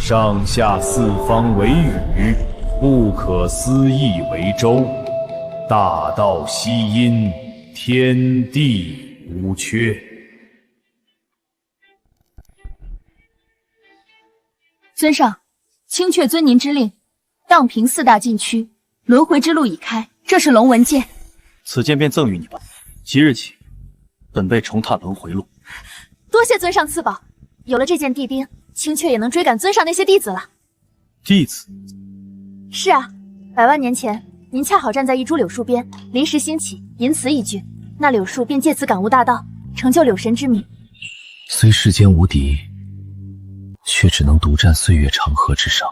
上下四方为宇，不可思议为周。大道希阴，天地无缺。尊上，青雀遵您之令，荡平4大禁区，轮回之路已开。这是龙纹剑，此剑便赠予你吧。即日起，本辈重踏轮回路。多谢尊上赐宝，有了这件地钉，青雀也能追赶尊上那些弟子了。弟子？是啊，100万年前，您恰好站在一株柳树边，临时兴起，吟词一句，那柳树便借此感悟大道，成就柳神之名。虽世间无敌，却只能独占岁月长河之上。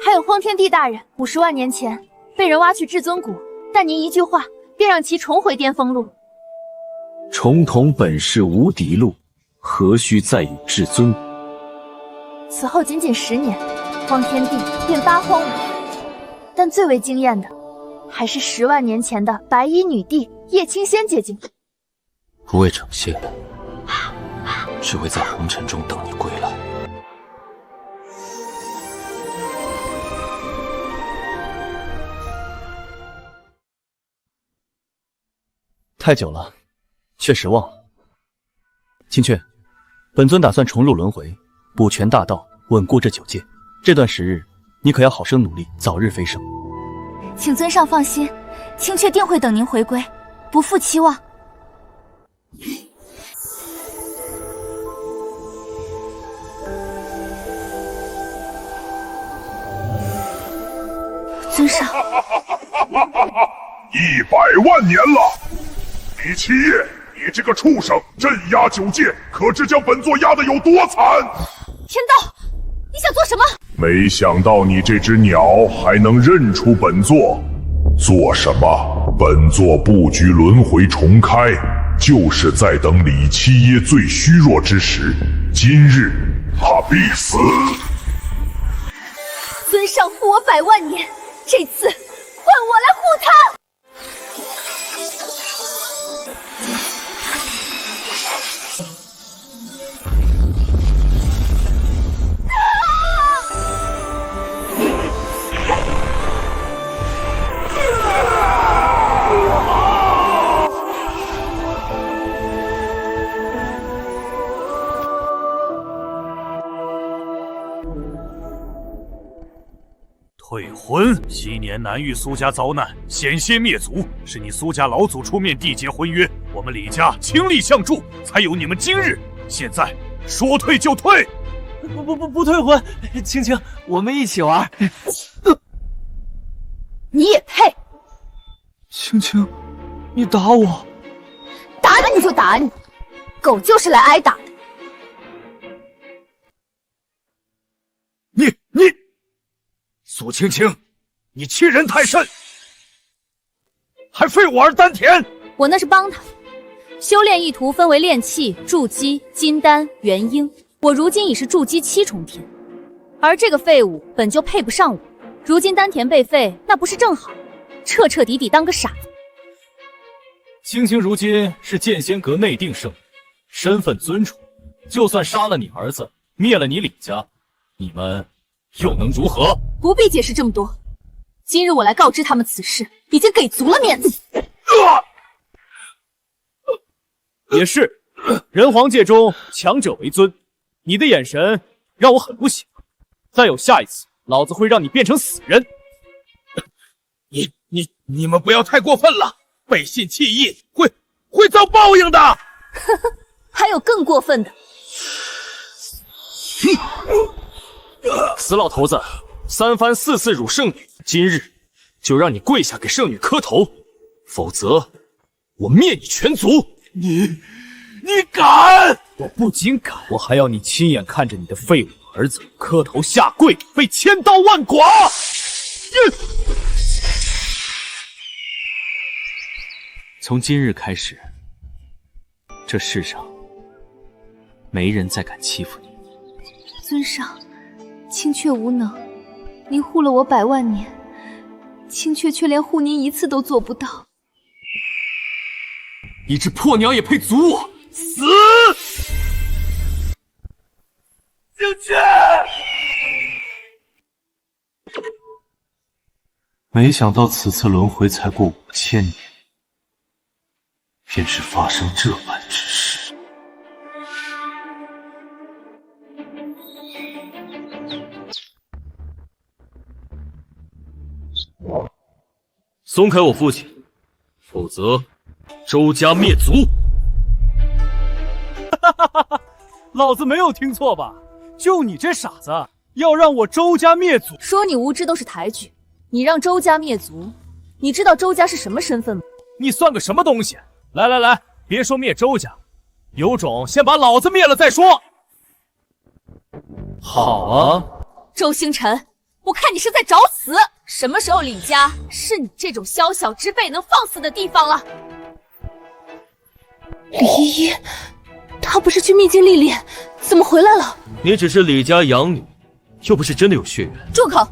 还有荒天帝大人，50万年前被人挖去至尊骨，但您一句话便让其重回巅峰路。重统本是无敌路，何须再与至尊骨？此后仅仅10年，荒天帝便八荒五岳，但最为惊艳的还是10万年前的白衣女帝叶青仙结晶。不为惩戒，只为在红尘中等你归来。太久了，确实忘了。青雀，本尊打算重入轮回，补全大道，稳固这9界。这段时日，你可要好生努力，早日飞升。请尊上放心，青雀定会等您回归，不负期望。尊上，100万年了！李七夜，你这个畜生，镇压9界，可知将本座压得有多惨？天道，你想做什么？没想到你这只鸟还能认出本座。做什么？本座布局轮回重开，就是在等李七耶最虚弱之时。今日他必死。尊上护我100万年，这次换我来护他。退婚，昔年南域苏家遭难，险些灭族，是你苏家老祖出面缔结婚约，我们李家倾力相助，才有你们今日。现在说退就退。不退婚，青青，我们一起玩。你也配？青青，你打我！打你就打你，狗就是来挨打的。你，苏青青，你欺人太甚，还废我儿丹田！我那是帮他，修炼意图分为炼气、筑基、金丹、元婴。我如今已是筑基7重天，而这个废物本就配不上我。如今丹田被废，那不是正好，彻彻底底当个傻子。青青如今是剑仙阁内定圣女，身份尊崇，就算杀了你儿子，灭了你李家，你们又能如何？不必解释这么多，今日我来告知他们此事，已经给足了面子。也是，人皇界中强者为尊，你的眼神让我很不喜欢。再有下一次，老子会让你变成死人。你们不要太过分了，背信弃义会遭报应的。呵呵，还有更过分的。死老头子，3番4次辱圣女，今日就让你跪下给圣女磕头，否则我灭你全族！你敢？我不仅敢，我还要你亲眼看着你的废物儿子磕头下跪，被千刀万剐！从今日开始，这世上没人再敢欺负你。尊上，青雀无能，您护了我100万年，青雀却连护您1次都做不到。你只破鸟也配族我？死！进去！没想到此次轮回才过5000年，便是发生这般之事。松开我父亲，否则周家灭族！老子没有听错吧？就你这傻子，要让我周家灭族？说你无知都是抬举，你让周家灭族，你知道周家是什么身份吗？你算个什么东西？来来来，别说灭周家，有种先把老子灭了再说。好啊，周星辰，我看你是在找死！什么时候李家是你这种宵小之辈能放肆的地方了？李依依，她不是去秘境历练，怎么回来了？你只是李家养女，又不是真的有血缘。住口！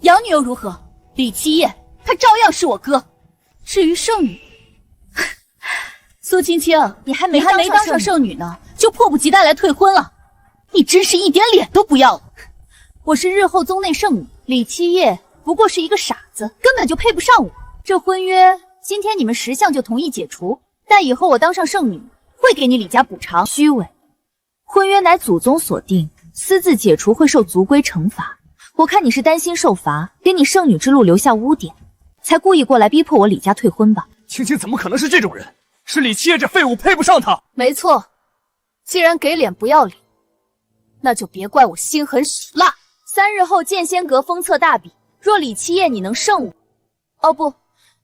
养女又如何？李七夜，他照样是我哥。至于圣女，苏青青，你还没当上圣女呢，就迫不及待来退婚了，你真是一点脸都不要了。我是日后宗内圣女，李七夜不过是一个傻子，根本就配不上我。这婚约今天你们10项就同意解除，但以后我当上圣女，会给你李家补偿。虚伪，婚约乃祖宗所定，私自解除会受族规惩罚。我看你是担心受罚，给你圣女之路留下污点，才故意过来逼迫我李家退婚吧？青青怎么可能是这种人？是李七夜这废物配不上她。没错，既然给脸不要脸，那就别怪我心狠手辣。3日后剑仙阁封册大比，若李七夜你能胜我，哦不，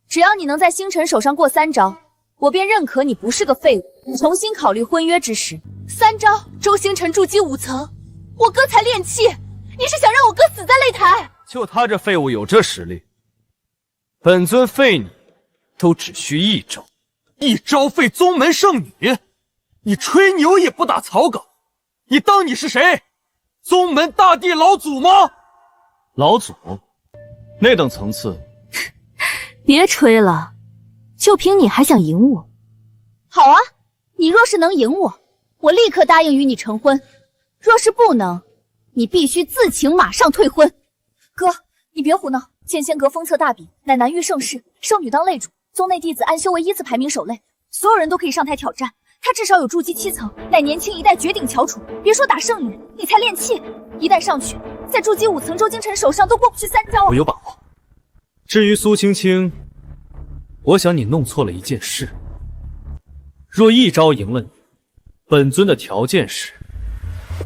只要你能在星辰手上过3招，我便认可你不是个废物。重新考虑婚约之时，3招周星辰筑基5层，我哥才练气，你是想让我哥死在擂台？就他这废物有这实力，本尊废你都只需1招，1招废宗门圣女？你吹牛也不打草稿，你当你是谁？宗门大帝老祖吗？老祖，那等层次。别吹了，就凭你还想赢我？好啊，你若是能赢我，我立刻答应与你成婚；若是不能，你必须自请马上退婚。哥，你别胡闹！剑仙阁封册大比，乃南域盛世，圣女当擂主，宗内弟子安修为依次排名首擂，所有人都可以上台挑战。他至少有筑基7层，乃年轻一代绝顶翘楚。别说打圣女，你才练气，一旦上去，在筑基5层周京晨手上都过不去3招。我有把握。至于苏青青，我想你弄错了一件事。若1招赢了你，本尊的条件是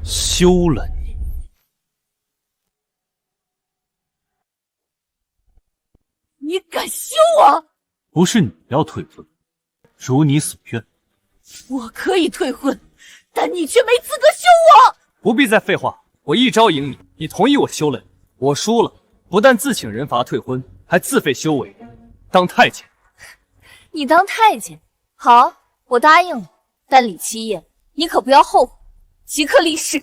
休了你。你敢休我？不是你要退婚，如你所愿。我可以退婚，但你却没资格休我。不必再废话，我1招赢你，你同意我休了你。我输了，不但自请人罚退婚，还自废修为，当太监。你当太监？好，我答应了。但李七夜，你可不要后悔，即刻离世。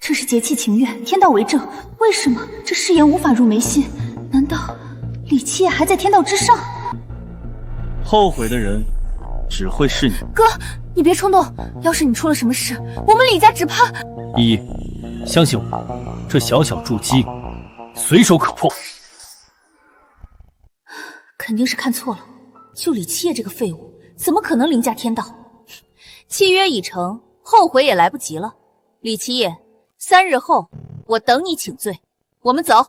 这是结契情愿，天道为证。为什么这誓言无法入眉心？难道李七夜还在天道之上？后悔的人只会是你。哥，你别冲动，要是你出了什么事，我们李家只怕……依依，相信我，这小小筑基随手可破。肯定是看错了，就李七夜这个废物，怎么可能凌驾天道？契约已成，后悔也来不及了。李七夜，3日后我等你请罪。我们走。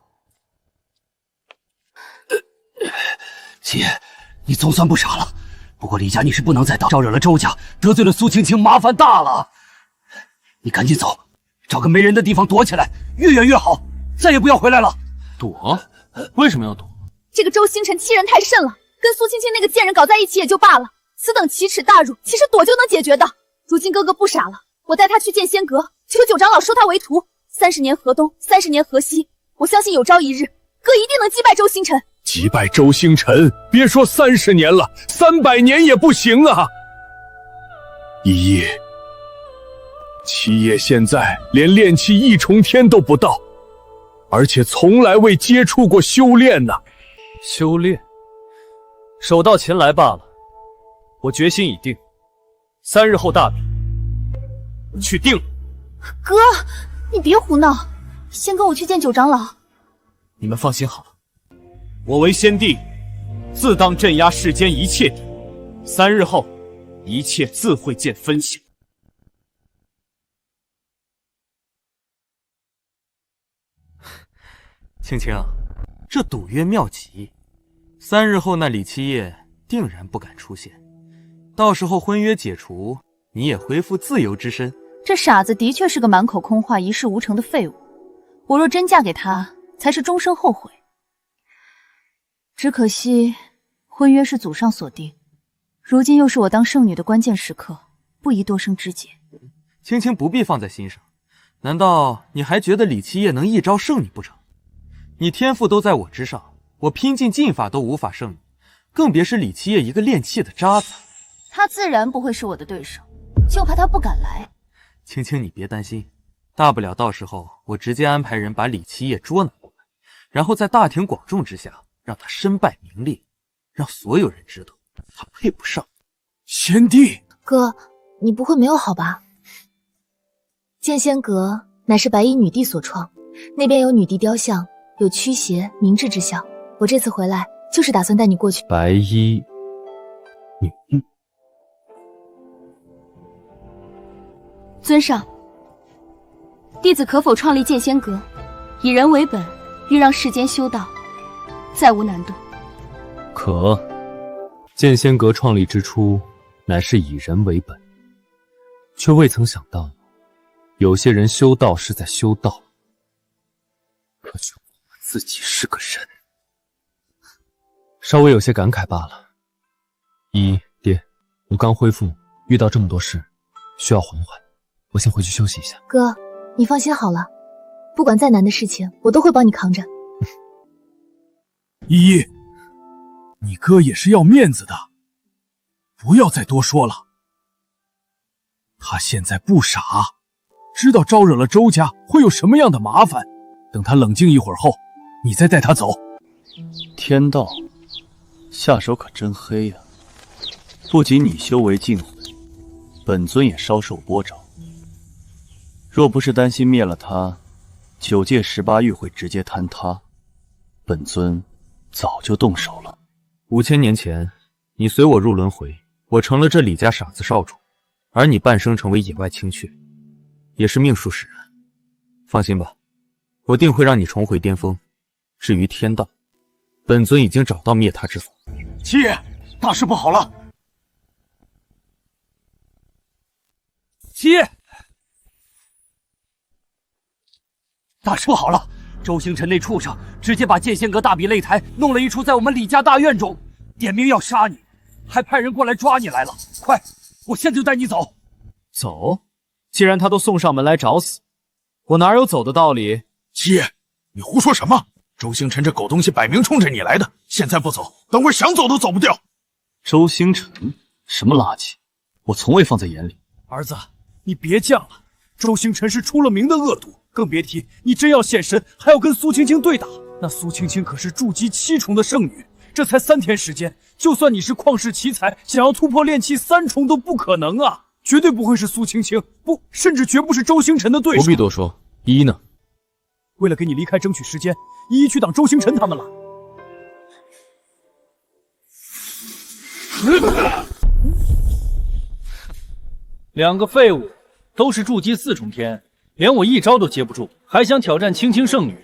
七爷，你总算不傻了。不过李家你是不能再当，招惹了周家，得罪了苏青青，麻烦大了。你赶紧走，找个没人的地方躲起来，越远越好，再也不要回来了。躲？为什么要躲？这个周星辰欺人太甚了，跟苏青青那个贱人搞在一起也就罢了，此等奇耻大辱，其实躲就能解决的。如今哥哥不傻了，我带他去见仙阁，求九长老收他为徒。30年河东，30年河西，我相信有朝一日，哥一定能击败周星辰。击败周星辰，别说30年了，300年也不行啊！依依，七爷现在连炼气1重天都不到，而且从来未接触过修炼呢。修炼，手到擒来罢了。我决心已定，3日后大比，去定了。哥，你别胡闹，先跟我去见九长老。你们放心好了，我为先帝，自当镇压世间一切敌。3日后，一切自会见分晓。青青，这赌约妙极，3日后那李七夜定然不敢出现，到时候婚约解除，你也恢复自由之身。这傻子的确是个满口空话、一事无成的废物。我若真嫁给他，才是终生后悔。只可惜，婚约是祖上所定，如今又是我当圣女的关键时刻，不宜多生枝节。青青不必放在心上，难道你还觉得李七夜能一招胜你不成？你天赋都在我之上，我拼尽劲法都无法胜你，更别是李七夜一个练气的渣子。他自然不会是我的对手，就怕他不敢来。青青，你别担心，大不了到时候我直接安排人把李七夜捉拿过来，然后在大庭广众之下让他身败名裂，让所有人知道他配不上。先帝，哥，你不会没有好吧？剑仙阁乃是白衣女帝所创，那边有女帝雕像，有驱邪明志之效。我这次回来就是打算带你过去。白衣女帝，尊上，弟子可否创立剑仙阁，以人为本，欲让世间修道，再无难度。可，剑仙阁创立之初，乃是以人为本，却未曾想到，有些人修道是在修道，可却忘了自己是个人。稍微有些感慨罢了。爹，我刚恢复，遇到这么多事，需要缓缓，我先回去休息一下。哥，你放心好了，不管再难的事情，我都会帮你扛着。依依，你哥也是要面子的，不要再多说了。他现在不傻，知道招惹了周家会有什么样的麻烦，等他冷静一会儿后，你再带他走。天道，下手可真黑呀！不仅你修为尽毁，本尊也稍受波折。若不是担心灭了他，9界18域会直接坍塌，本尊早就动手了。5000年前，你随我入轮回，我成了这李家傻子少主，而你半生成为野外青雀，也是命数使然。放心吧，我定会让你重回巅峰。至于天道，本尊已经找到灭他之法。七爷，大事不好了！七爷，大事不好了！周星辰那畜生直接把剑仙阁大比擂台弄了一出在我们李家大院中，点名要杀你，还派人过来抓你来了。快，我现在就带你走。走？既然他都送上门来找死，我哪有走的道理？七爷，你胡说什么？周星辰这狗东西摆明冲着你来的，现在不走，等会想走都走不掉。周星辰，什么垃圾，我从未放在眼里。儿子，你别犟了，周星辰是出了名的恶毒，更别提你真要现身，还要跟苏青青对打。那苏青青可是筑基7重的圣女，这才3天时间，就算你是旷世奇才，想要突破炼气3重都不可能啊！绝对不会是苏青青，不，甚至绝不是周星辰的对手。不必多说，依依呢？为了给你离开争取时间，依依去挡周星辰他们了。2个废物，都是筑基4重天，连我一招都接不住，还想挑战青青圣女？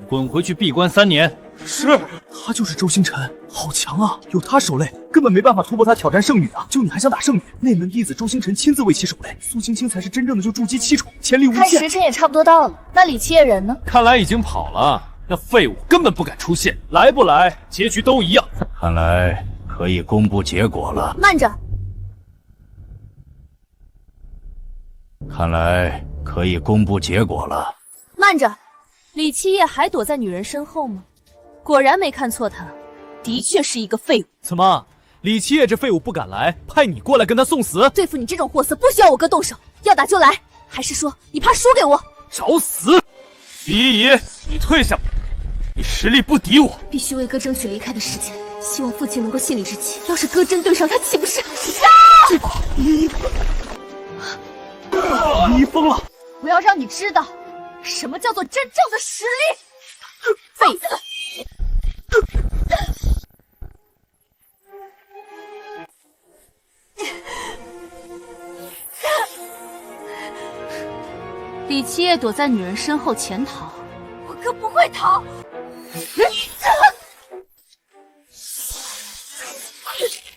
滚回去闭关3年！是，他就是周星辰，好强啊！有他手累，根本没办法突破他挑战圣女啊！就你还想打圣女？内门弟子周星辰亲自为其手累，苏青青才是真正的就筑基7重，潜力无限。看时辰也差不多到了，那李七夜人呢？看来已经跑了，那废物根本不敢出现，来不来，结局都一样。看来可以公布结果了。慢着，看来可以公布结果了。慢着，李七夜还躲在女人身后吗？果然没看错他，的确是一个废物。怎么，李七夜这废物不敢来，派你过来跟他送死？对付你这种货色，不需要我哥动手，要打就来。还是说你怕输给我？找死！李依依，你退下吧，你实力不敌我。必须为哥争取离开的时间，希望父亲能够信你之气。要是哥真对上他，岂不是？你疯了！我要让你知道，什么叫做真正的实力！废子！李七夜躲在女人身后潜逃，我哥不会逃。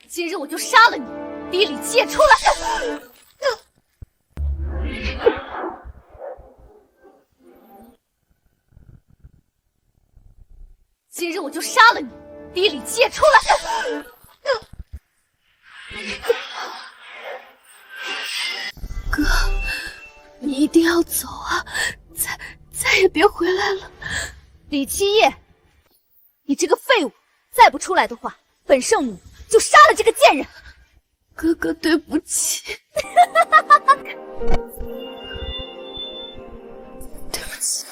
今日我就杀了你，逼李七夜出来！今日我就杀了你，逼李七夜出来！哥，你一定要走啊！再也别回来了。李七夜，你这个废物，再不出来的话，本圣女就杀了这个贱人。哥哥，对不起。对不起。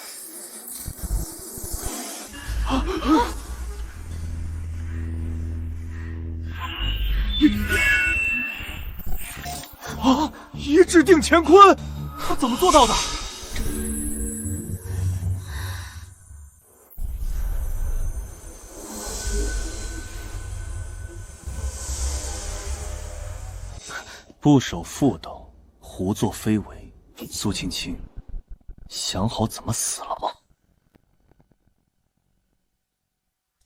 啊！一掷定乾坤，他怎么做到的？不守妇道，胡作非为。苏青青，想好怎么死了吗？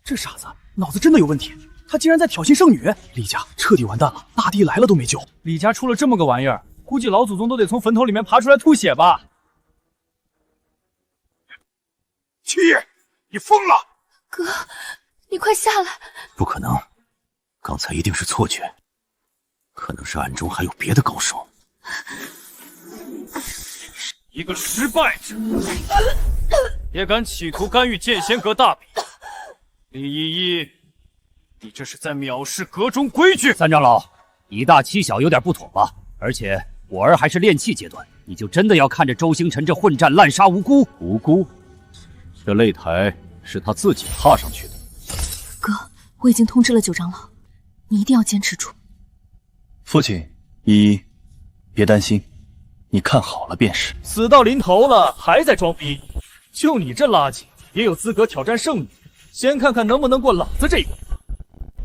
这傻子脑子真的有问题，他竟然在挑衅圣女，李家彻底完蛋了，大帝来了都没救。李家出了这么个玩意儿，估计老祖宗都得从坟头里面爬出来吐血吧。七夜，你疯了！哥，你快下来！不可能，刚才一定是错觉，可能是暗中还有别的高手。一个失败者，也敢企图干预剑仙阁大比？李依依，你这是在藐视阁中规矩！三长老，以大欺小有点不妥吧？而且我儿还是炼气阶段，你就真的要看着周星辰这混战滥杀无辜？无辜？这擂台是他自己踏上去的。哥，我已经通知了九长老，你一定要坚持住。父亲，依依，别担心，你看好了便是。死到临头了，还在装逼？就你这垃圾，也有资格挑战圣女？先看看能不能过老子这一关。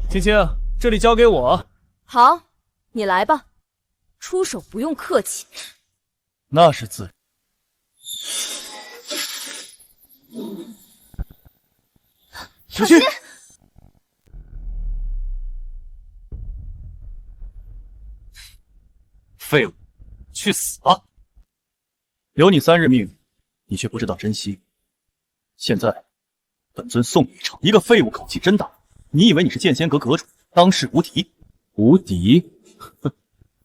青青，这里交给我。好，你来吧，出手不用客气。那是自然。小心！废物，去死吧！留你3日命，你却不知道珍惜。现在，本尊送你一程。一个废物口气真大，你以为你是剑仙阁阁主，当世无敌？无敌？哼，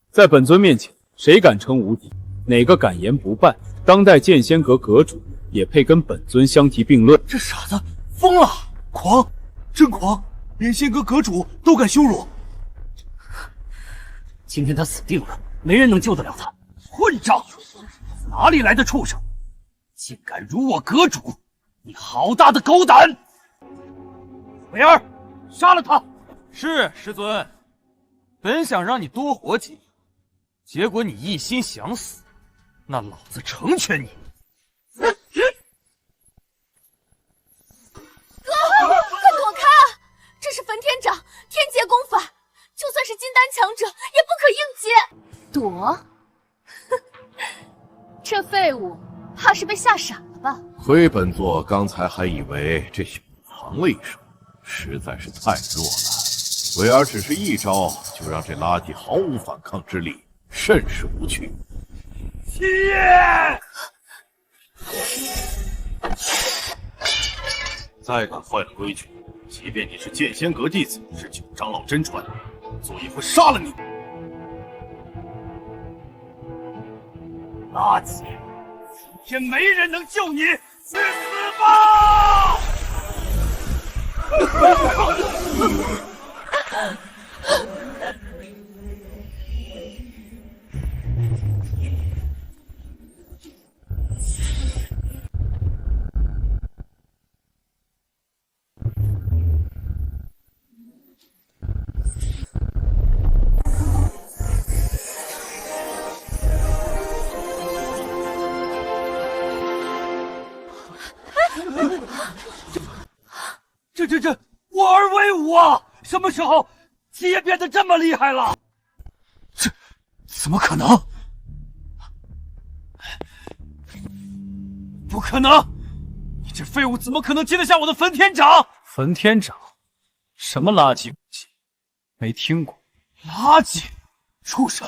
在本尊面前，谁敢称无敌？哪个敢言不败？当代剑仙阁阁主也配跟本尊相提并论？这傻子疯了，狂，真狂，连仙阁阁主都敢羞辱。今天他死定了，没人能救得了他。混账！哪里来的畜生，竟敢辱我阁主！你好大的狗胆！伟儿，杀了他！是师尊，本想让你多活几年，结果你一心想死，那老子成全你。哥，快躲开！这是焚天掌，天劫功法，就算是金丹强者也不可应接。躲？这废物怕是被吓傻了吧？亏本座刚才还以为这小子藏了一手，实在是太弱了。伟儿只是一招就让这垃圾毫无反抗之力，甚是无趣。七夜，再敢坏了规矩，即便你是剑仙阁弟子，是九长老真传，本座也会杀了你。垃圾！今天没人能救你，去死吧！这，我儿威武啊！什么时候七爷变得这么厉害了？这怎么可能？不可能！你这废物怎么可能接得下我的焚天掌？焚天掌，什么垃圾武器？没听过。垃圾！畜生！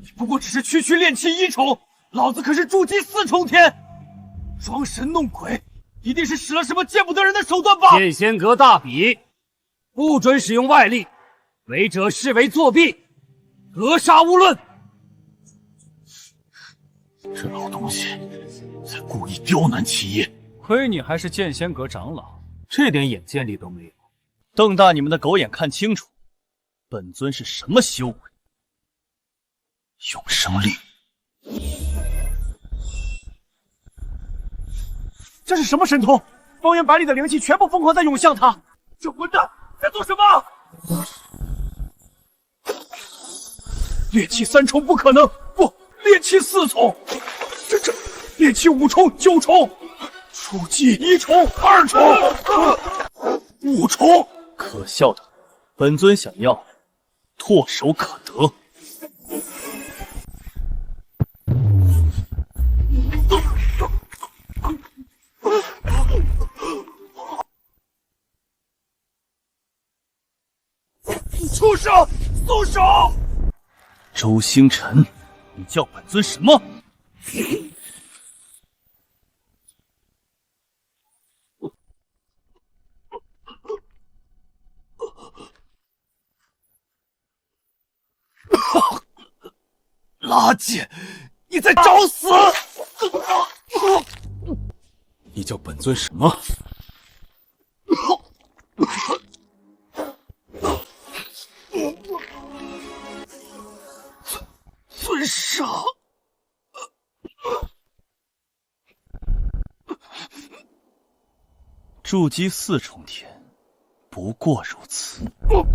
你不过只是区练气1重，老子可是筑基4重天！装神弄鬼，一定是使了什么见不得人的手段吧？剑仙阁大比，不准使用外力，违者视为作弊，格杀勿论。这老东西在故意刁难七爷。亏你还是剑仙阁长老，这点眼见力都没有。瞪大你们的狗眼看清楚，本尊是什么修为？永生力。这是什么神通？方圆百里的灵气全部疯狂在涌向他。这混蛋在做什么？炼气3重不可能，不，炼气4重。这炼气5重、9重，筑基1重、2重、5重。可笑的，本尊想要唾手可得。畜生，松手！周星辰，你叫本尊什么？垃圾！你在找死！你叫本尊什么？尊上，筑基4重天，不过如此。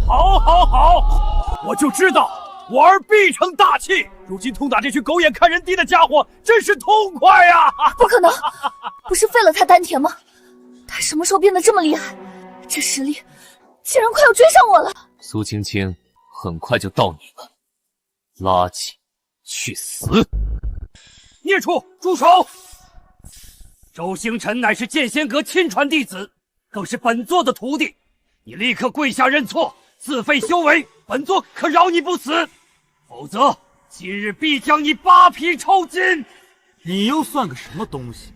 好，我就知道我儿必成大器。如今痛打这群狗眼看人低的家伙，真是痛快呀！不可能，不是废了他丹田吗？他什么时候变得这么厉害？这实力竟然快要追上我了！苏青青很快就到你了，垃圾！去死！孽畜，住手！周星辰乃是剑仙阁亲传弟子，更是本座的徒弟，你立刻跪下认错，自废修为，本座可饶你不死，否则今日必将你扒皮抽筋！你又算个什么东西？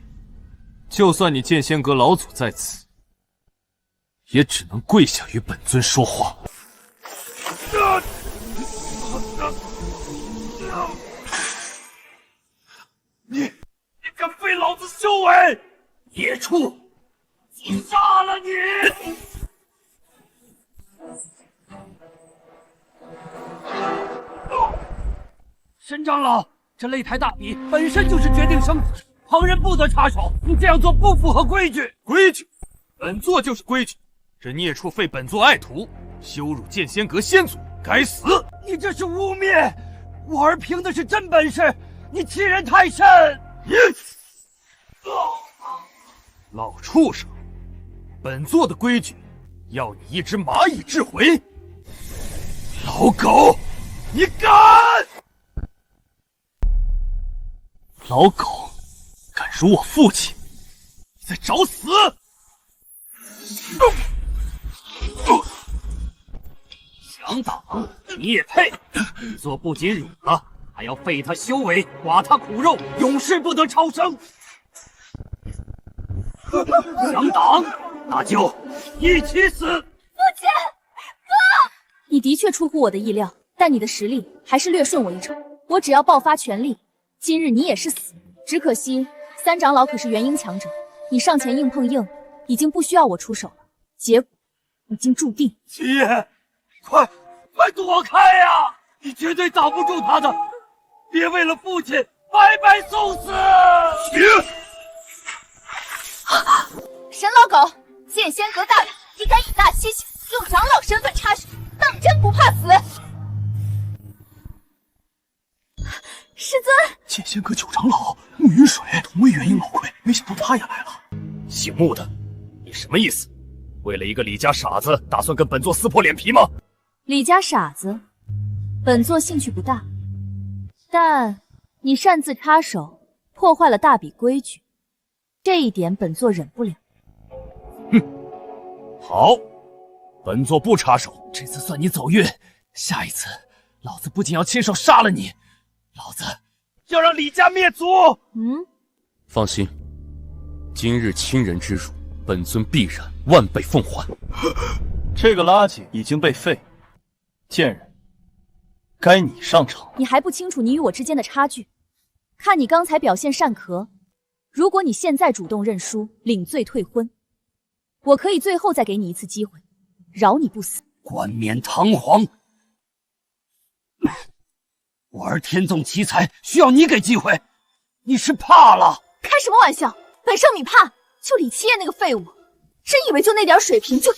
就算你剑仙阁老祖在此，也只能跪下与本尊说话。你敢废老子修为！野畜，我杀了你！沈长老，这擂台大比本身就是决定生死，旁人不得插手，你这样做不符合规矩。规矩，本座就是规矩。这孽畜废本座爱徒，羞辱剑仙阁先祖，该死！你这是污蔑！我儿凭的是真本事，你欺人太甚！老畜生，本座的规矩，要你一只蚂蚁掷回。老狗，你敢！老狗，敢辱我父亲，你在找死！想挡，你也配！本座不仅辱了，还要废他修为，剐他骨肉，永世不得超生。想挡，那就一起死！父亲，哥，你的确出乎我的意料，但你的实力还是略逊我一筹。我只要爆发全力，今日你也是死。只可惜三长老可是元婴强者，你上前硬碰硬，已经不需要我出手了。结果已经注定。七爷，快躲开呀！你绝对挡不住他的！别为了父亲白白送死！沈老狗，剑仙阁大人，你敢以大欺小，用长老身份插手，当真不怕死？师尊，剑仙阁9长老慕云水同为元婴老魁，没想到他也来了。姓穆的，你什么意思？为了一个李家傻子，打算跟本座撕破脸皮吗？李家傻子，本座兴趣不大，但你擅自插手，破坏了大比规矩，这一点本座忍不了。哼，好，本座不插手。这次算你走运，下一次老子不仅要亲手杀了你，老子要让李家灭族！放心，今日亲人之辱，本尊必然万倍奉还。这个垃圾已经被废，贱人，该你上场。你还不清楚你与我之间的差距？看你刚才表现擅壳，如果你现在主动认输，领罪退婚，我可以最后再给你一次机会，饶你不死。冠冕堂皇，我儿天纵奇才，需要你给机会，你是怕了？开什么玩笑！本圣女怕就李七夜那个废物，真以为就那点水平就……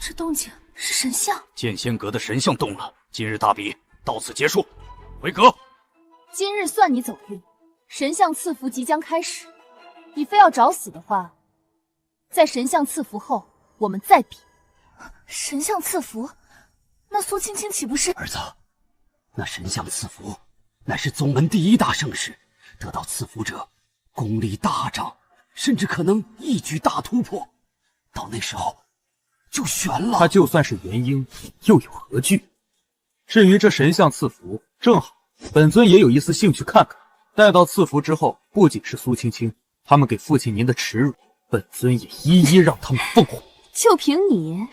这动静是神像。剑仙阁的神像动了，今日大比到此结束，回阁。今日算你走运，神像赐福即将开始，你非要找死的话，在神像赐福后我们再比。神像赐福，那苏青青岂不是……儿子，那神像赐福乃是宗门第一大盛事，得到赐福者功力大涨，甚至可能一举大突破，到那时候就悬了。他就算是元婴，又有何惧？至于这神像赐福，正好本尊也有一丝兴趣看看。待到赐福之后，不仅是苏青青他们给父亲您的耻辱，本尊也一一让他们奉还。就凭你，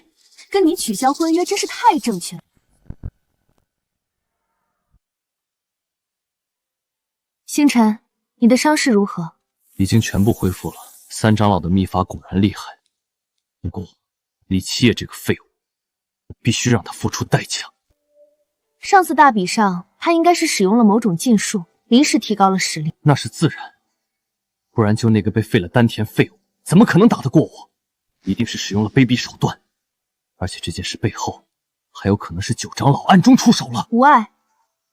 跟你取消婚约真是太正确了。星辰，你的伤势如何？已经全部恢复了。三长老的秘法果然厉害，不过李七夜这个废物，我必须让他付出代价。上次大比上，他应该是使用了某种禁术，临时提高了实力。那是自然，不然就那个被废了丹田废物，怎么可能打得过我？一定是使用了卑鄙手段，而且这件事背后还有可能是九长老暗中出手了。无碍，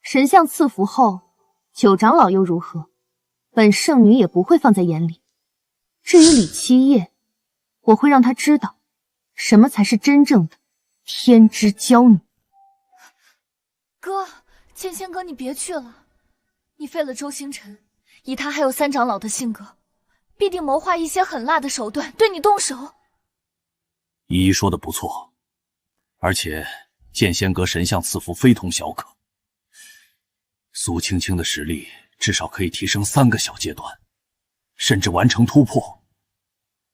神像赐福后，九长老又如何？本圣女也不会放在眼里。至于李七夜，我会让他知道，什么才是真正的天之娇女。哥，剑仙哥，你别去了，你废了周星辰，以他还有三长老的性格，必定谋划一些狠辣的手段对你动手。依依说的不错，而且剑仙阁神像赐福非同小可，苏青青的实力至少可以提升3个小阶段，甚至完成突破，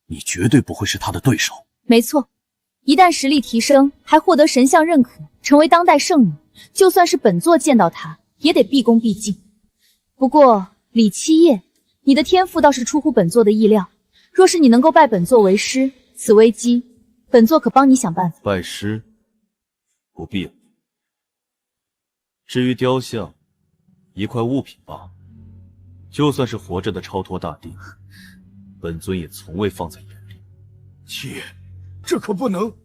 你绝对不会是她的对手。没错，一旦实力提升，还获得神像认可，成为当代圣女，就算是本座见到她，也得毕恭毕敬。不过李七夜，你的天赋倒是出乎本座的意料，若是你能够拜本座为师，此危机本座可帮你想办法。拜师不必了。至于雕像，一块物品罢了，就算是活着的超脱大帝，本尊也从未放在眼里。七爷，这可不能！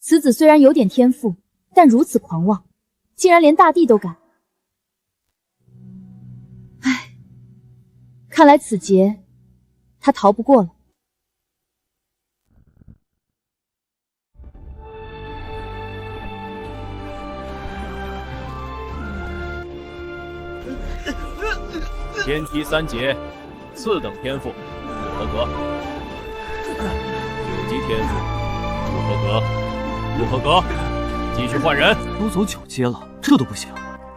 此子虽然有点天赋，但如此狂妄，竟然连大帝都敢。唉，看来此劫他逃不过了。天梯3劫，次等天赋，不合格。9级天赋，不合格，不合格，继续换人。都走9阶了，这都不行，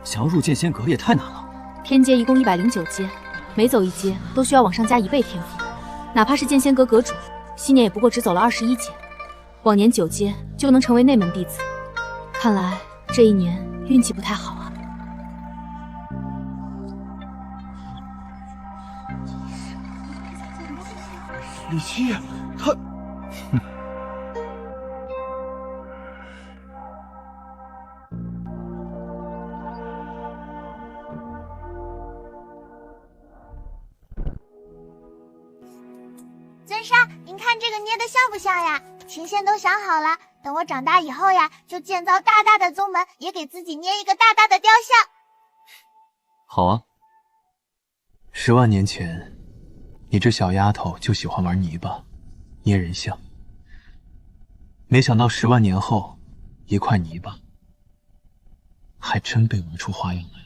想要入剑仙阁也太难了。天阶一共109阶，每走1阶都需要往上加1倍天赋，哪怕是剑仙阁阁主，昔年也不过只走了21阶，往年9阶就能成为内门弟子。看来这一年运气不太好啊。李七夜，他……尊上，您看这个捏的像不像呀？琴仙都想好了，等我长大以后呀，就建造大大的宗门，也给自己捏一个大大的雕像。好啊， 10万年前，你这小丫头就喜欢玩泥巴，捏人像。没想到10万年后，一块泥巴还真被玩出花样来了。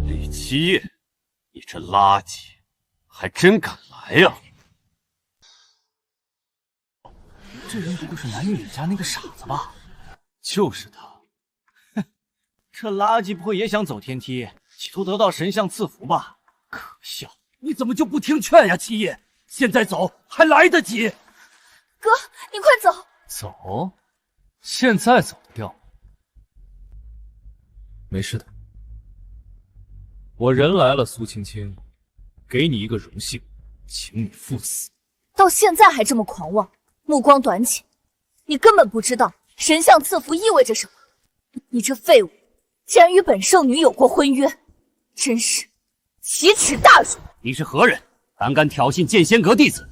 李七夜，你这垃圾，还真敢来呀！这人不会是南域李家那个傻子吧？就是他。哼，这垃圾不会也想走天梯，企图得到神像赐福吧？可笑！你怎么就不听劝呀，七夜？现在走还来得及。哥，你快走！走？现在走得掉？没事的，我人来了，苏青青，给你一个荣幸，请你赴死。到现在还这么狂妄，目光短浅，你根本不知道神像赐福意味着什么。你这废物，竟然与本圣女有过婚约，真是奇耻大辱！你是何人？胆挑衅剑仙阁弟子？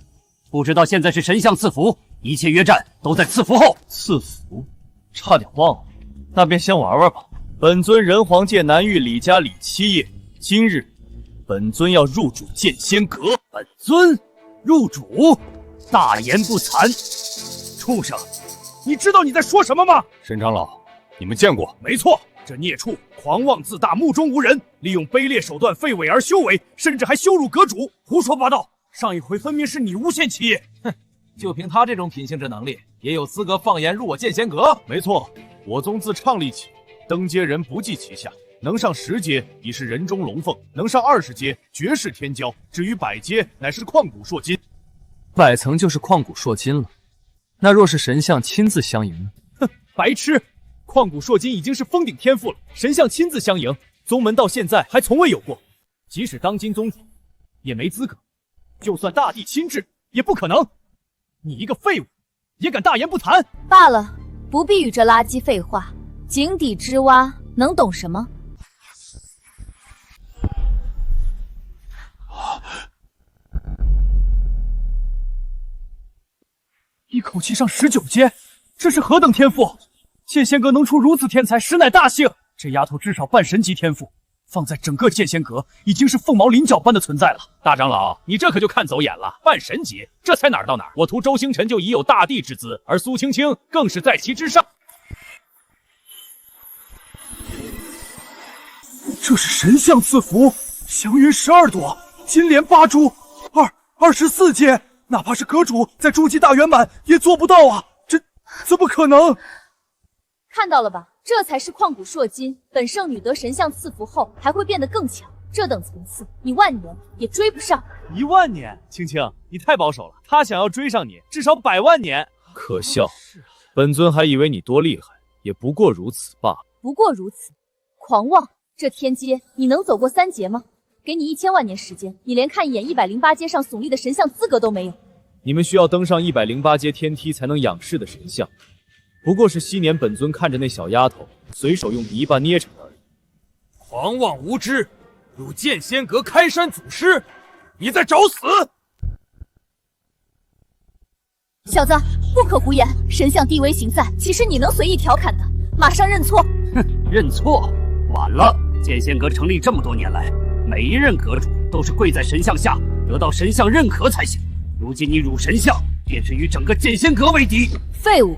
不知道现在是神像赐福，一切约战都在赐福后。赐福？差点忘了，那便先玩玩吧。本尊人皇界南域李家李七夜，今日本尊要入主剑仙阁。本尊入主？大言不惭！畜生，你知道你在说什么吗？沈长老，你们见过？没错，这孽畜狂妄自大，目中无人，利用卑劣手段废伪而修为，甚至还羞辱阁主，胡说八道！上一回分明是你诬陷七夜。哼，就凭他这种品性之能力，也有资格放言入我剑仙阁？没错，我宗自创立起，登阶人不计其下，能上10阶已是人中龙凤，能上20阶绝世天骄，至于100阶乃是旷古烁今。100层就是旷古烁今了，那若是神像亲自相迎呢？哼，白痴！旷古烁今已经是封顶天赋了，神像亲自相迎，宗门到现在还从未有过。即使当今宗主，也没资格。就算大帝亲至，也不可能。你一个废物，也敢大言不惭？罢了，不必与这垃圾废话。井底之蛙能懂什么？一口气上19阶，这是何等天赋！剑仙阁能出如此天才，实乃大幸。这丫头至少半神级天赋，放在整个剑仙阁已经是凤毛麟角般的存在了。大长老，你这可就看走眼了，半神级，这才哪儿到哪儿？我徒周星辰就已有大帝之姿，而苏青青更是在其之上。这是神像赐福，祥云12朵，金莲8株，24阶，哪怕是阁主在筑基大圆满也做不到啊！这怎么可能？看到了吧，这才是旷古烁今。本圣女得神像赐福后，还会变得更强。这等层次，你万年也追不上。1万年，青青，你太保守了。他想要追上你，至少100万年。可笑，本尊还以为你多厉害，也不过如此罢了。不过如此，狂妄！这天阶你能走过3阶吗？给你1000万年时间，你连看一眼108阶上耸立的神像资格都没有。你们需要登上108阶天梯才能仰视的神像，不过是昔年本尊看着那小丫头随手用泥巴捏成的而已。狂妄无知，入剑仙阁开山祖师，你在找死！小子，不可胡言！神像地威行在，岂是你能随意调侃的？马上认错！哼，认错？晚了！剑仙阁成立这么多年来，每一任阁主都是跪在神像下，得到神像认可才行。如今你辱神像，便是与整个剑仙阁为敌。废物！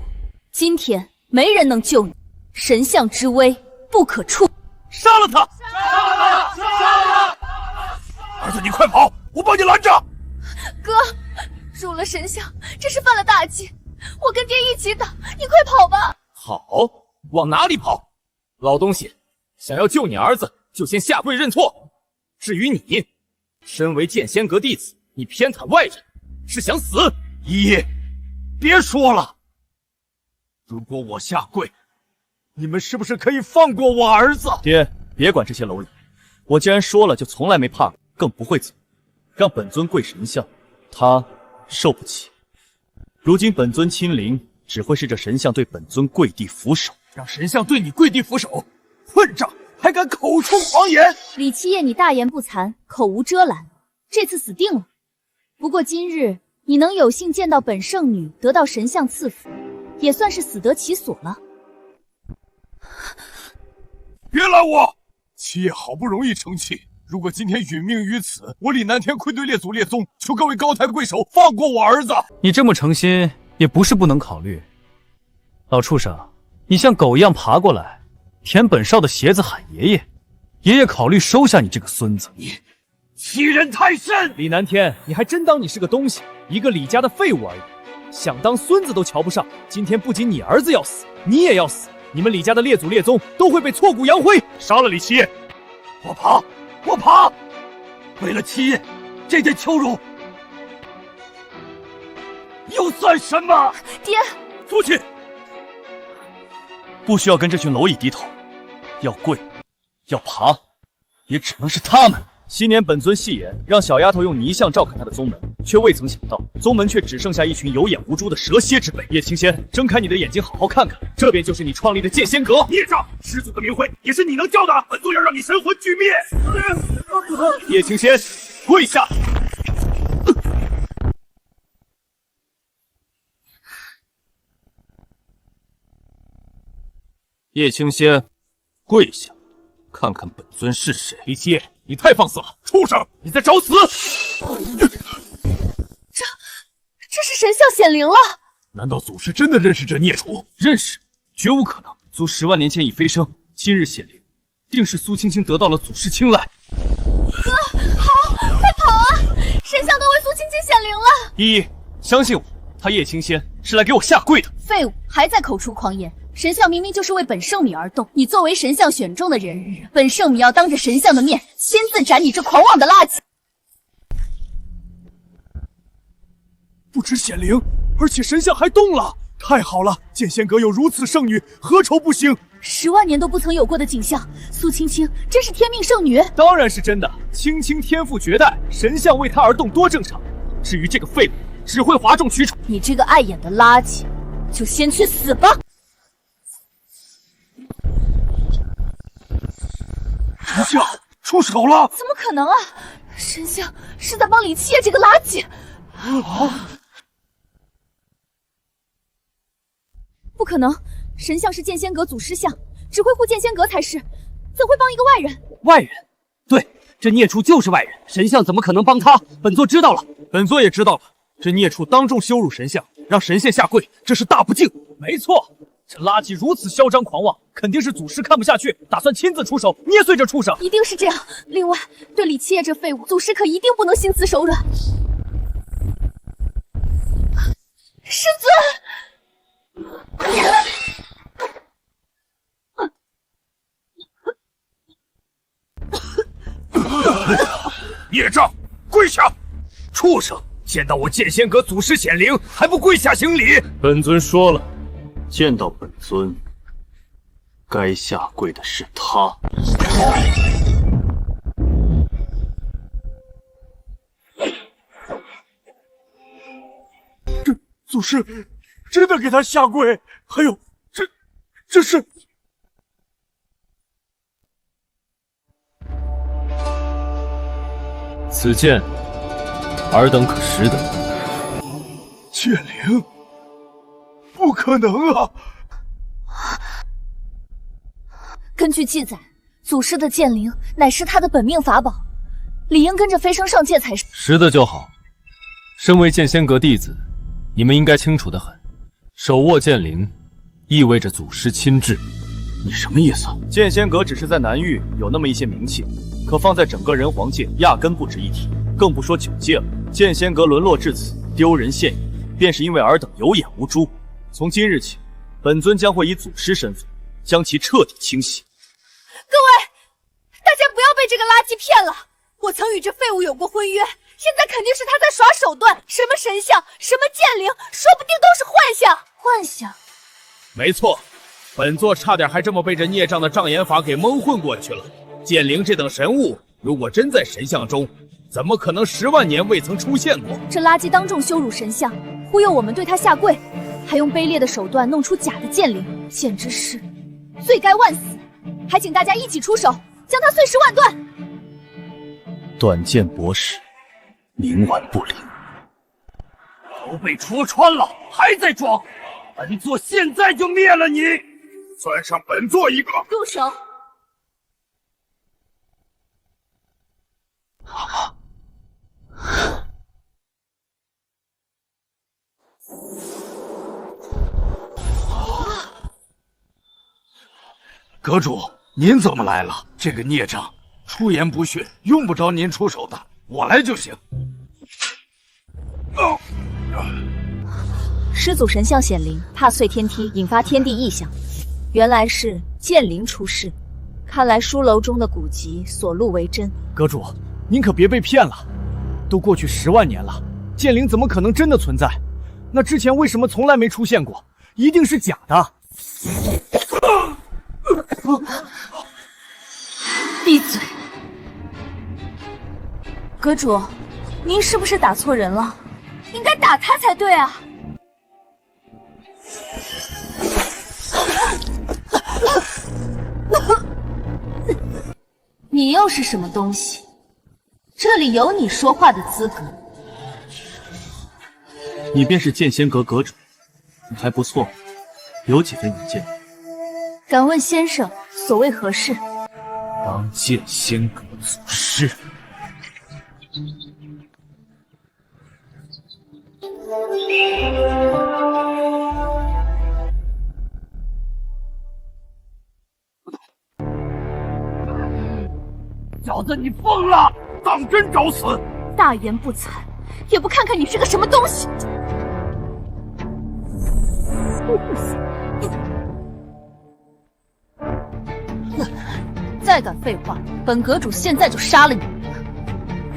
今天没人能救你，神像之威不可触。杀了他！杀了他！杀了他！儿子，你快跑，我帮你拦着。哥，辱了神像，这是犯了大忌，我跟爹一起打，你快跑吧。好，往哪里跑？老东西，想要救你儿子，就先下跪认错。至于你，身为剑仙阁弟子，你偏袒外人，是想死？一夜，别说了。如果我下跪，你们是不是可以放过我儿子？爹，别管这些蝼蚁，我既然说了，就从来没怕过，更不会走。让本尊跪神像，他受不起。如今本尊亲临，只会是这神像对本尊跪地俯首。让神像对你跪地俯首，混账！还敢口出狂言！李七夜，你大言不惭，口无遮拦，这次死定了。不过今日你能有幸见到本圣女得到神像赐福，也算是死得其所了。别拦我！七爷好不容易成器，如果今天殒命于此，我李南天愧对列祖列宗，求各位高抬贵手，放过我儿子。你这么诚心，也不是不能考虑。老畜生，你像狗一样爬过来，舔本少的鞋子喊爷爷，爷爷考虑收下你这个孙子。你欺人太甚！李南天，你还真当你是个东西，一个李家的废物而已，想当孙子都瞧不上。今天不仅你儿子要死，你也要死，你们李家的列祖列宗都会被挫骨扬灰。杀了李七爷！我爬，我爬！为了七爷，这点羞辱又算什么？爹，父亲，不需要跟这群蝼蚁低头，要跪，要爬，也只能是他们。昔年本尊戏言，让小丫头用泥像照看他的宗门，却未曾想到，宗门却只剩下一群有眼无珠的蛇蝎之辈。叶青仙，睁开你的眼睛，好好看看，这便就是你创立的剑仙阁。孽障，师祖的名讳也是你能教的，本座要让你神魂俱灭。叶青仙，跪下！叶青仙，跪下，看看本尊是谁。李七爷，你太放肆了！畜生，你在找死！这是神像显灵了。难道祖师真的认识这孽畜？认识，绝无可能。祖10万年前已飞升，今日显灵，定是苏青青得到了祖师青睐。哥，好，快跑啊！神像都为苏青青显灵了。依依，相信我，他叶青仙是来给我下跪的。废物，还在口出狂言。神像明明就是为本圣米而动，你作为神像选中的人日，本圣米要当着神像的面亲自斩你这狂妄的垃圾。不止显灵，而且神像还动了，太好了！剑仙阁有如此圣女，何愁不行？10万年都不曾有过的景象，苏青青真是天命圣女。当然是真的，青青天赋绝代，神像为她而动多正常。至于这个废物，只会哗众取宠。你这个碍眼的垃圾，就先去死吧！神像出手了！怎么可能啊！神像是在帮李七爷这个垃圾。不可能，神像是剑仙阁祖师像，只会护剑仙阁才是，怎会帮一个外人？外人？对，这孽畜就是外人，神像怎么可能帮他？本座知道了，本座也知道了。这孽畜当众羞辱神像，让神仙下跪，这是大不敬。没错，这垃圾如此嚣张狂妄，肯定是祖师看不下去，打算亲自出手捏碎这畜生。一定是这样。另外，对李七爷这废物，祖师可一定不能心慈手软。师尊，孽障，跪下！畜生，见到我剑仙阁祖师显灵，还不跪下行礼？本尊说了，见到本尊，该下跪的是他。祖师真的给他下跪，还有这是此剑，尔等可识得？剑灵？不可能啊！根据记载，祖师的剑灵乃是他的本命法宝，理应跟着飞升上界才是。识得就好。身为剑仙阁弟子，你们应该清楚得很，手握剑灵，意味着祖师亲至。你什么意思？剑仙阁只是在南域有那么一些名气，可放在整个人皇界压根不值一提，更不说9界了。剑仙阁沦落至此，丢人现眼，便是因为尔等有眼无珠。从今日起，本尊将会以祖师身份将其彻底清洗。各位，大家不要被这个垃圾骗了！我曾与这废物有过婚约，现在肯定是他在耍手段。什么神像，什么剑灵，说不定都是幻象。幻象？没错，本座差点还这么被这孽障的障眼法给蒙混过去了。剑灵这等神物，如果真在神像中，怎么可能10万年未曾出现过？这垃圾当众羞辱神像，忽悠我们对他下跪，还用卑劣的手段弄出假的剑灵，简直是罪该万死！还请大家一起出手，将他碎尸万段！短剑博士，冥顽不灵，都被戳穿了，还在装！本座现在就灭了你！算上本座一个！住手！阁主，您怎么来了？这个孽障出言不逊，用不着您出手的，我来就行。始祖神像显灵，踏碎天梯，引发天地异象。原来是剑灵出世，看来书楼中的古籍所录为真。阁主，您可别被骗了，都过去10万年了，剑灵怎么可能真的存在？那之前为什么从来没出现过？一定是假的。闭嘴！阁主，您是不是打错人了？应该打他才对啊！你又是什么东西？这里有你说话的资格。你便是剑仙阁阁主，还不错，有几分远见。敢问先生，所谓何事？当剑仙阁祖师。小子，你疯了！当真找死！大言不惭，也不看看你是个什么东西！再敢废话，本阁主现在就杀了你！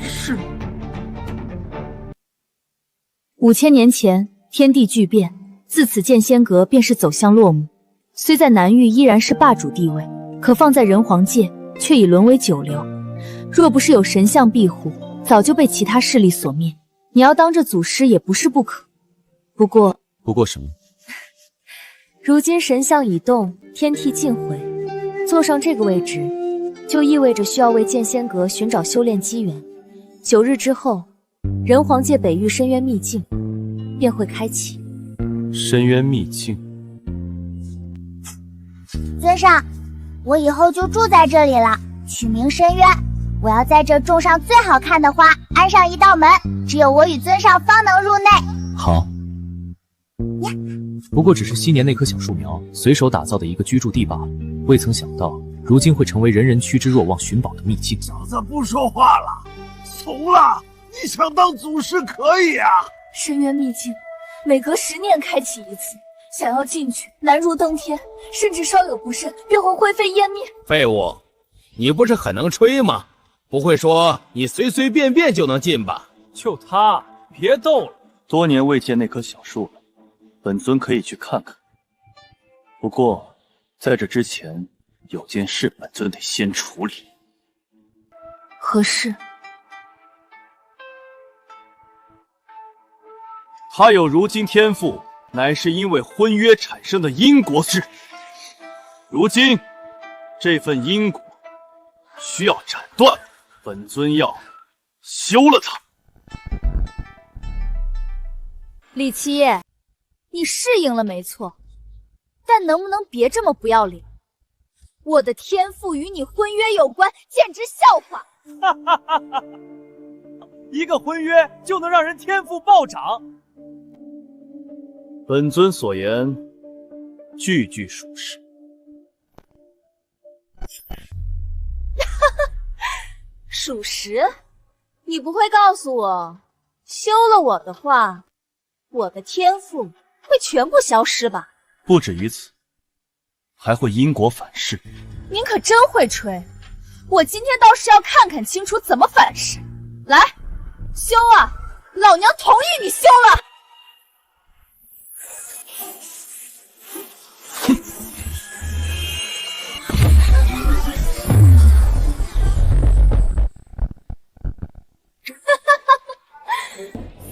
是。5000年前，天地巨变，自此剑仙阁便是走向落幕。虽在南域依然是霸主地位，可放在人皇界，却已沦为九流。若不是有神像庇护，早就被其他势力所灭。你要当这祖师也不是不可。不过什么？如今神像已动，天地尽毁，坐上这个位置，就意味着需要为剑仙阁寻找修炼机缘。9日之后，人皇界北域深渊秘境便会开启。深渊秘境。尊上，我以后就住在这里了，取名深渊。我要在这种上最好看的花，安上一道门，只有我与尊上方能入内。好。不过只是昔年那棵小树苗随手打造的一个居住地罢了，未曾想到如今会成为人人趋之若鹜寻宝的秘境。小子不说话了，怂了！你想当祖师可以啊！深渊秘境每隔10年开启一次，想要进去难如登天，甚至稍有不慎便会灰飞烟灭。废物，你不是很能吹吗？不会说你随随便便就能进吧？就他，别逗了。多年未见那棵小树了，本尊可以去看看。不过在这之前，有件事本尊得先处理。何事？他有如今天赋，乃是因为婚约产生的因果事。如今这份因果需要斩断，本尊要休了他。李七夜，你适应了没错，但能不能别这么不要脸？我的天赋与你婚约有关，简直笑话！一个婚约就能让人天赋暴涨？本尊所言，句句属实。属实？你不会告诉我，休了我的话，我的天赋会全部消失吧？不止于此，还会因果反噬。您可真会吹！我今天倒是要看看清楚怎么反噬。来，休啊！老娘同意你休了。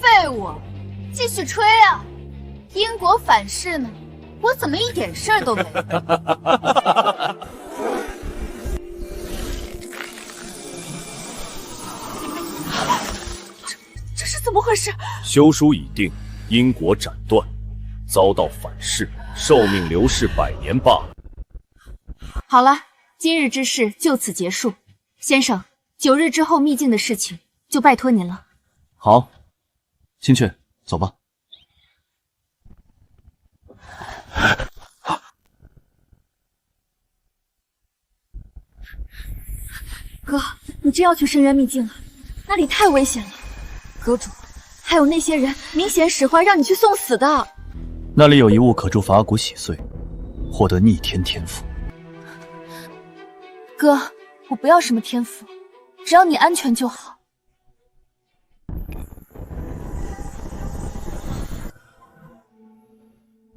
废物，继续吹啊！因果反噬呢？我怎么一点事儿都没有？这是怎么回事？休书已定，因果斩断，遭到反噬，寿命流逝100年罢了。好了，今日之事就此结束。先生，9日之后秘境的事情就拜托您了。好，青雀，走吧。哥，你真要去深渊秘境了？那里太危险了。阁主，还有那些人明显使坏，让你去送死的。那里有一物可助法骨洗碎，获得逆天天赋。哥，我不要什么天赋，只要你安全就好。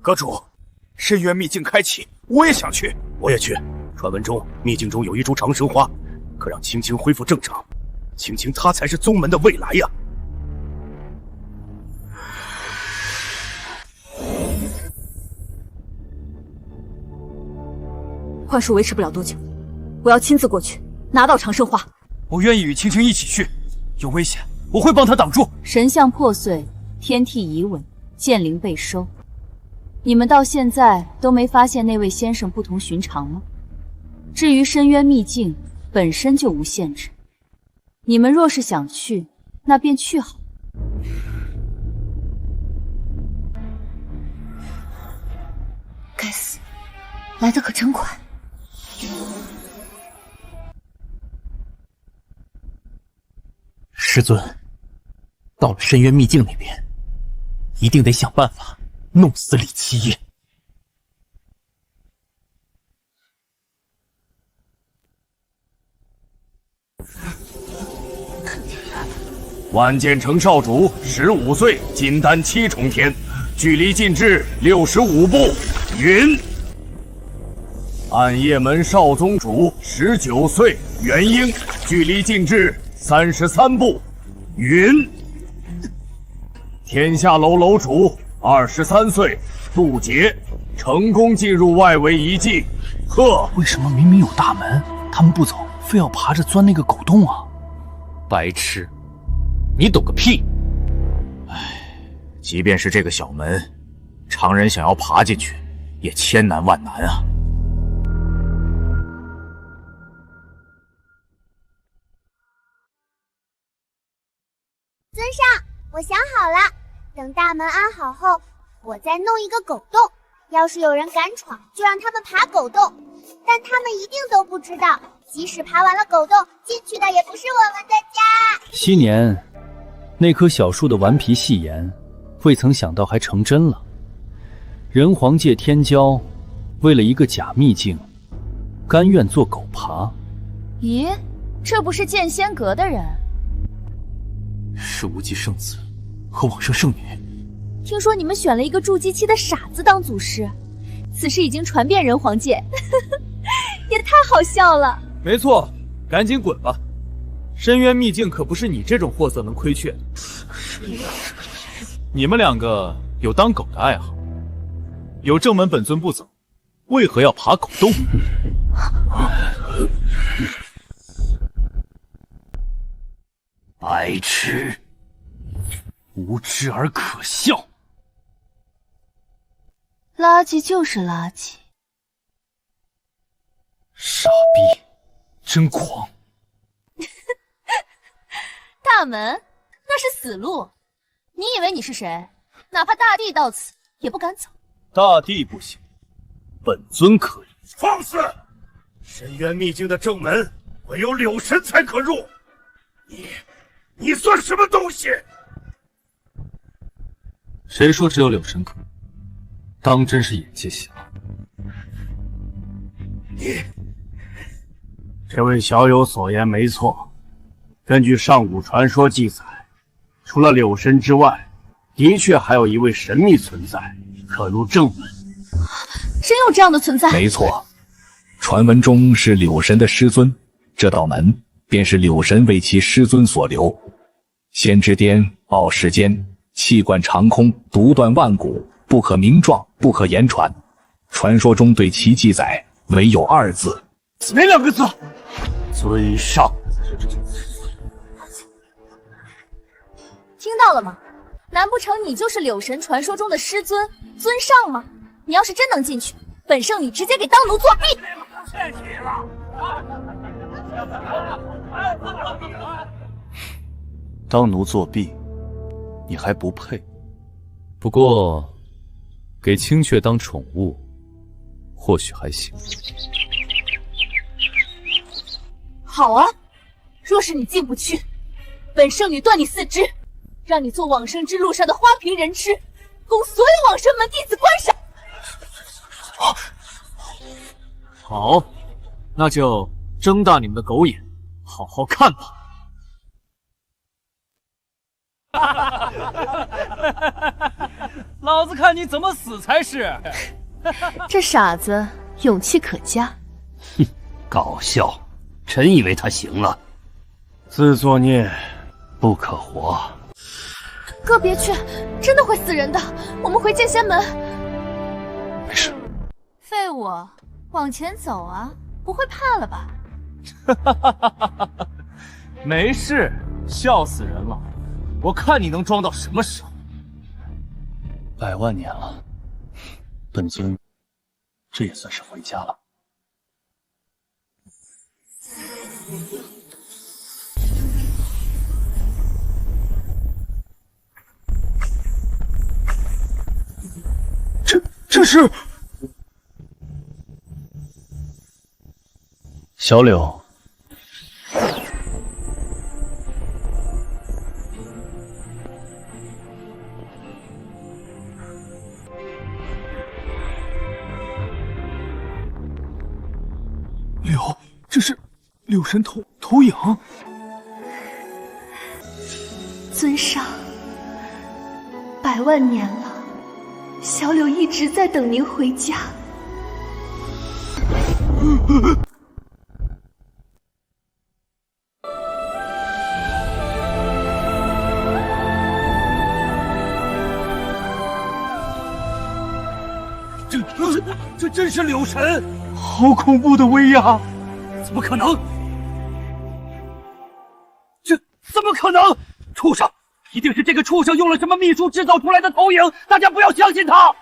阁主，深渊秘境开启，我也想去。我也去。传闻中秘境中有一株长生花，可让青青恢复正常。青青她才是宗门的未来呀。幻术维持不了多久，我要亲自过去拿到长生花。我愿意与青青一起去，有危险我会帮他挡住。神像破碎，天地移稳，剑灵被收。你们到现在都没发现那位先生不同寻常吗？至于深渊秘境，本身就无限制。你们若是想去，那便去好。该死，来得可真快！师尊，到了深渊秘境那边，一定得想办法弄死李七夜。万剑城少主15岁，金丹7重天，距离禁制65步。云。暗夜门少宗主19岁，元婴，距离禁制33步。云。天下楼楼主23岁，渡劫，成功进入外围遗迹。呵，为什么明明有大门，他们不走，非要爬着钻那个狗洞啊？白痴，你懂个屁！唉，即便是这个小门，常人想要爬进去，也千难万难啊。尊上，我想好了，等大门安好后，我再弄一个狗洞。要是有人敢闯，就让他们爬狗洞。但他们一定都不知道，即使爬完了狗洞，进去的也不是我们的家。7年，那棵小树的顽皮戏言，未曾想到还成真了。人皇界天骄，为了一个假秘境，甘愿做狗爬。咦，这不是剑仙阁的人？是无极圣子和往生圣女。听说你们选了一个筑基期的傻子当祖师，此事已经传遍人皇界，也太好笑了。没错，赶紧滚吧！深渊秘境可不是你这种货色能亏缺的。你们两个有当狗的爱好，有正门本尊不走，为何要爬狗洞？白痴，无知而可笑。垃圾就是垃圾。傻逼，真狂！大门，那是死路。你以为你是谁？哪怕大帝到此，也不敢走。大帝不行，本尊可以。放肆！深渊秘境的正门，唯有柳神才可入。你算什么东西？谁说只有柳神可？当真是眼界小。这位小友所言没错，根据上古传说记载，除了柳神之外，的确还有一位神秘存在，可入正门。真有这样的存在？没错，传闻中是柳神的师尊，这道门便是柳神为其师尊所留。先知颠，傲世间，气贯长空，独断万古，不可名状，不可言传。传说中对其记载唯有2字，哪2个字？尊上。听到了吗？难不成你就是柳神传说中的师尊尊上吗？你要是真能进去，本圣女直接给当奴作弊。当奴作弊，你还不配。不过，给青雀当宠物，或许还行。好啊，若是你进不去，本圣女断你四肢，让你做往生之路上的花瓶人吃，供所有往生门弟子观赏。好，那就睁大你们的狗眼，好好看吧。老子看你怎么死才是！这傻子勇气可嘉。哼，搞笑！臣以为他行了。自作孽不可活。哥别去，真的会死人的。我们回剑仙门。没事。废物，往前走啊！不会怕了吧？没事，笑死人了。我看你能装到什么时候？100万年了，本尊这也算是回家了。这是小柳。这是柳神投影。尊上，100万年了，小柳一直在等您回家。这真是柳神！好恐怖的威压！怎么可能？这怎么可能？畜生！一定是这个畜生用了什么秘术制造出来的投影！大家不要相信他！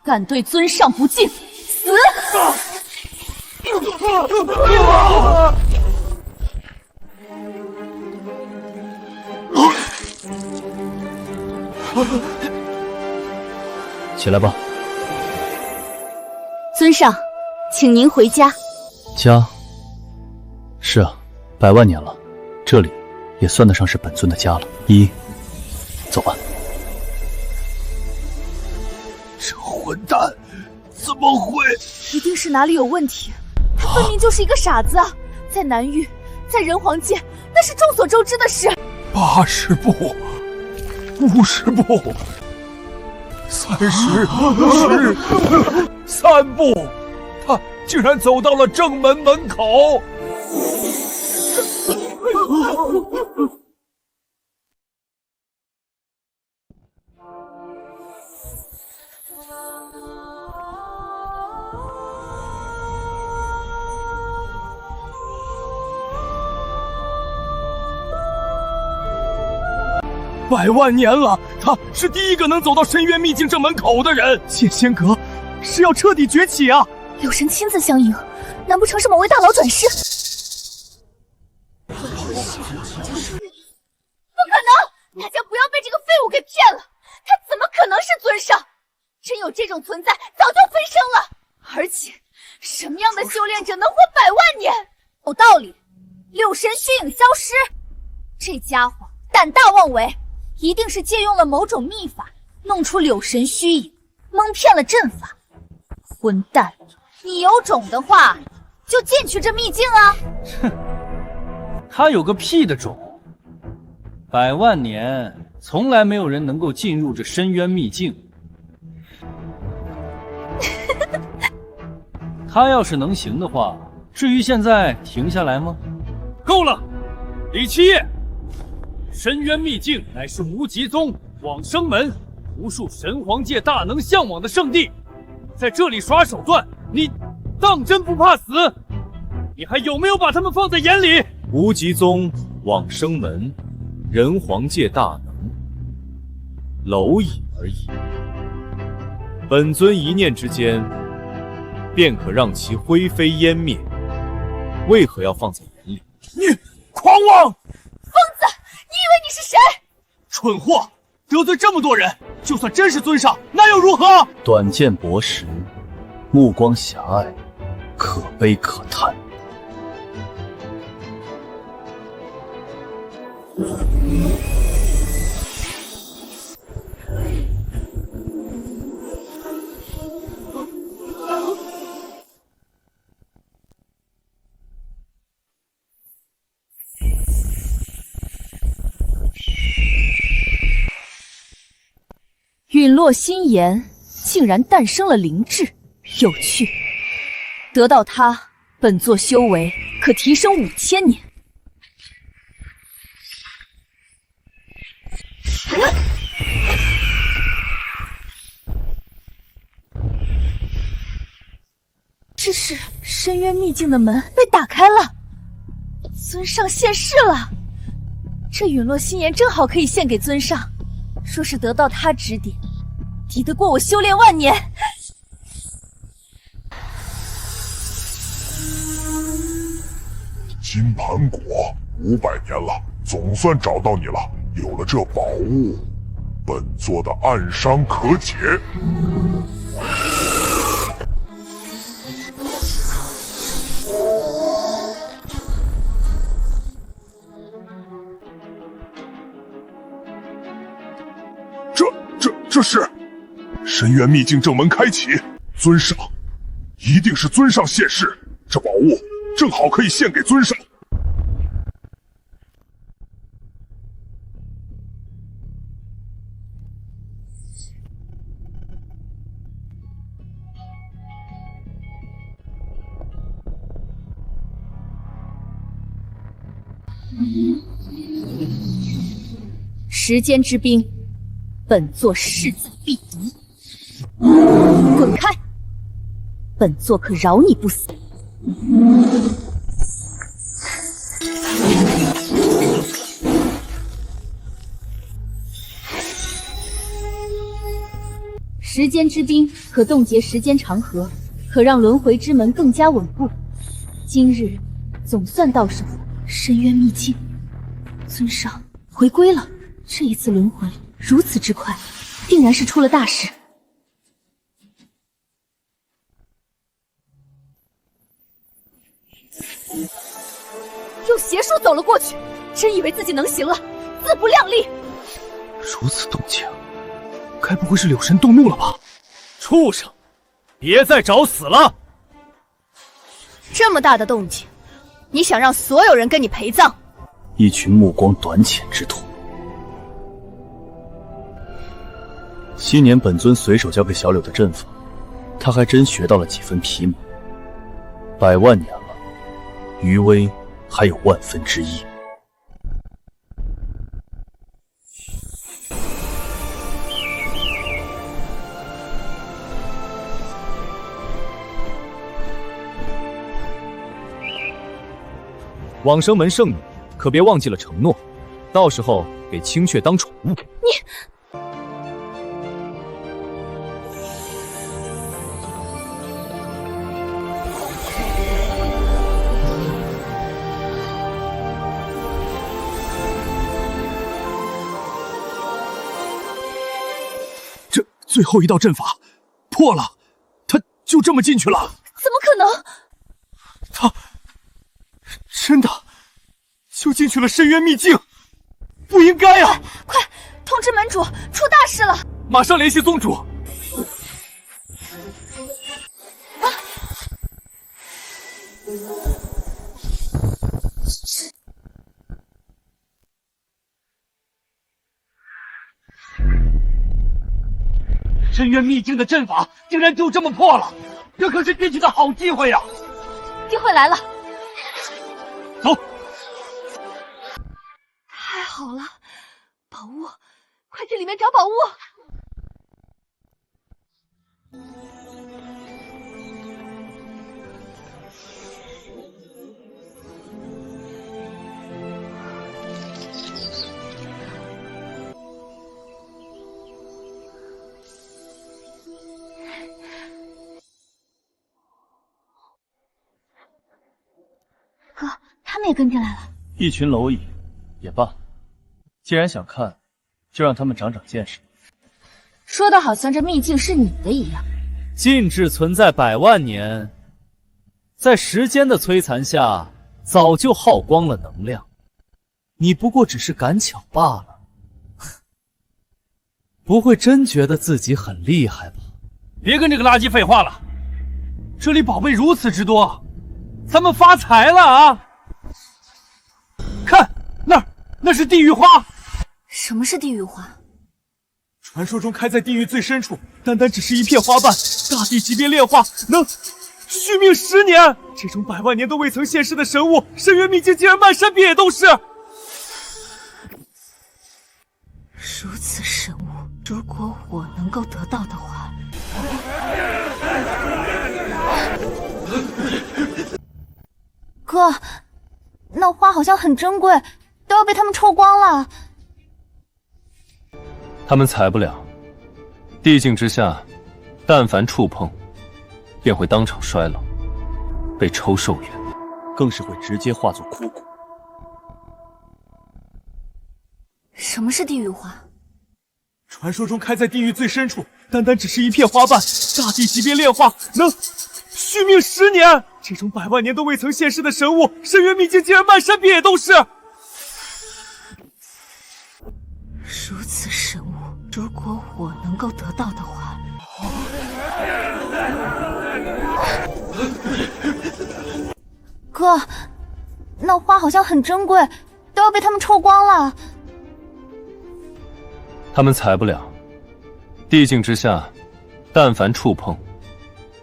敢对尊上不敬，死！起来吧。尊上，请您回家。家？是啊，100万年了，这里也算得上是本尊的家了。走吧。这混蛋怎么会？一定是哪里有问题。他分明就是一个傻子啊！在南域，在人皇界，那是众所周知的事。80步，50步，30、3步，他竟然走到了正门门口。100万年了，他是第一个能走到深渊秘境正门口的人。剑仙阁是要彻底崛起啊！柳神亲自相迎，难不成是某位大佬转世？不可能！大家不要被这个废物给骗了，他怎么可能是尊上？真有这种存在，早就飞升了。而且，什么样的修炼者能活100万年？有道理，柳神虚影消失，这家伙胆大妄为。一定是借用了某种秘法，弄出柳神虚影，蒙骗了阵法。混蛋！你有种的话，就进去这秘境啊！哼，他有个屁的种！100万年，从来没有人能够进入这深渊秘境。他要是能行的话，至于现在停下来吗？够了，李七夜！深渊秘境乃是无极宗往生门，无数神皇界大能向往的圣地，在这里耍手段，你当真不怕死？你还有没有把他们放在眼里？无极宗往生门，人皇界大能，蝼蚁而已。本尊一念之间，便可让其灰飞烟灭，为何要放在眼里？你狂妄！疯子！你以为你是谁？蠢货！得罪这么多人，就算真是尊上，那又如何？短见薄识，目光狭隘，可悲可叹。陨落心炎竟然诞生了灵智，有趣。得到它，本座修为可提升5000年。这是深渊秘境的门被打开了，尊上现世了。这陨落心炎正好可以献给尊上，若是得到他指点，抵得过我修炼万年。金盘果500年了，总算找到你了。有了这宝物，本座的暗伤可解。这是深渊秘境正门开启，尊上，一定是尊上现世，这宝物正好可以献给尊上。时间之冰，本座势在必得。滚开！本座可饶你不死。时间之冰可冻结时间长河，可让轮回之门更加稳固。今日总算到手深渊秘境，尊上回归了。这一次轮回如此之快，定然是出了大事。用邪术走了过去，真以为自己能行了，自不量力。如此动静，该不会是柳神动怒了吧？畜生，别再找死了！这么大的动静，你想让所有人跟你陪葬？一群目光短浅之徒。昔年本尊随手交给小柳的阵法，他还真学到了几分皮毛。100万年了，余威还有1/1000。往生门圣女，可别忘记了承诺，到时候给青雀当宠物。这最后一道阵法破了，他就这么进去了？怎么可能？他真的就进去了深渊秘境，不应该啊！快通知门主，出大事了！马上联系宗主。深渊秘境的阵法竟然就这么破了，这可是进去的好机会呀！机会来了，走！太好了，宝物，快去里面找宝物！哥，他们也跟进来了。一群蝼蚁，也罢。既然想看，就让他们长长见识。说的好像这秘境是你的一样。禁制存在100万年，在时间的摧残下，早就耗光了能量。你不过只是赶巧罢了，不会真觉得自己很厉害吧？别跟这个垃圾废话了，这里宝贝如此之多，咱们发财了啊！看那是地狱花。什么是地狱花？传说中开在地狱最深处，单单只是一片花瓣，大地级别炼化，能续命10年。这种100万年都未曾现世的神物，深渊秘境竟然漫山遍野都是。如此神物，如果我能够得到的话，哥，那花好像很珍贵，都要被他们抽光了。他们采不了，地境之下，但凡触碰，便会当场衰老，被抽寿元，更是会直接化作枯骨。什么是地狱花？传说中开在地狱最深处，单单只是一片花瓣，大地级别炼化，能续命10年。这种100万年都未曾现世的神物，深渊秘境竟然漫山遍野都是。如此神物，如果我能够得到的话，哥，那花好像很珍贵，都要被他们抽光了。他们采不了，地境之下，但凡触碰，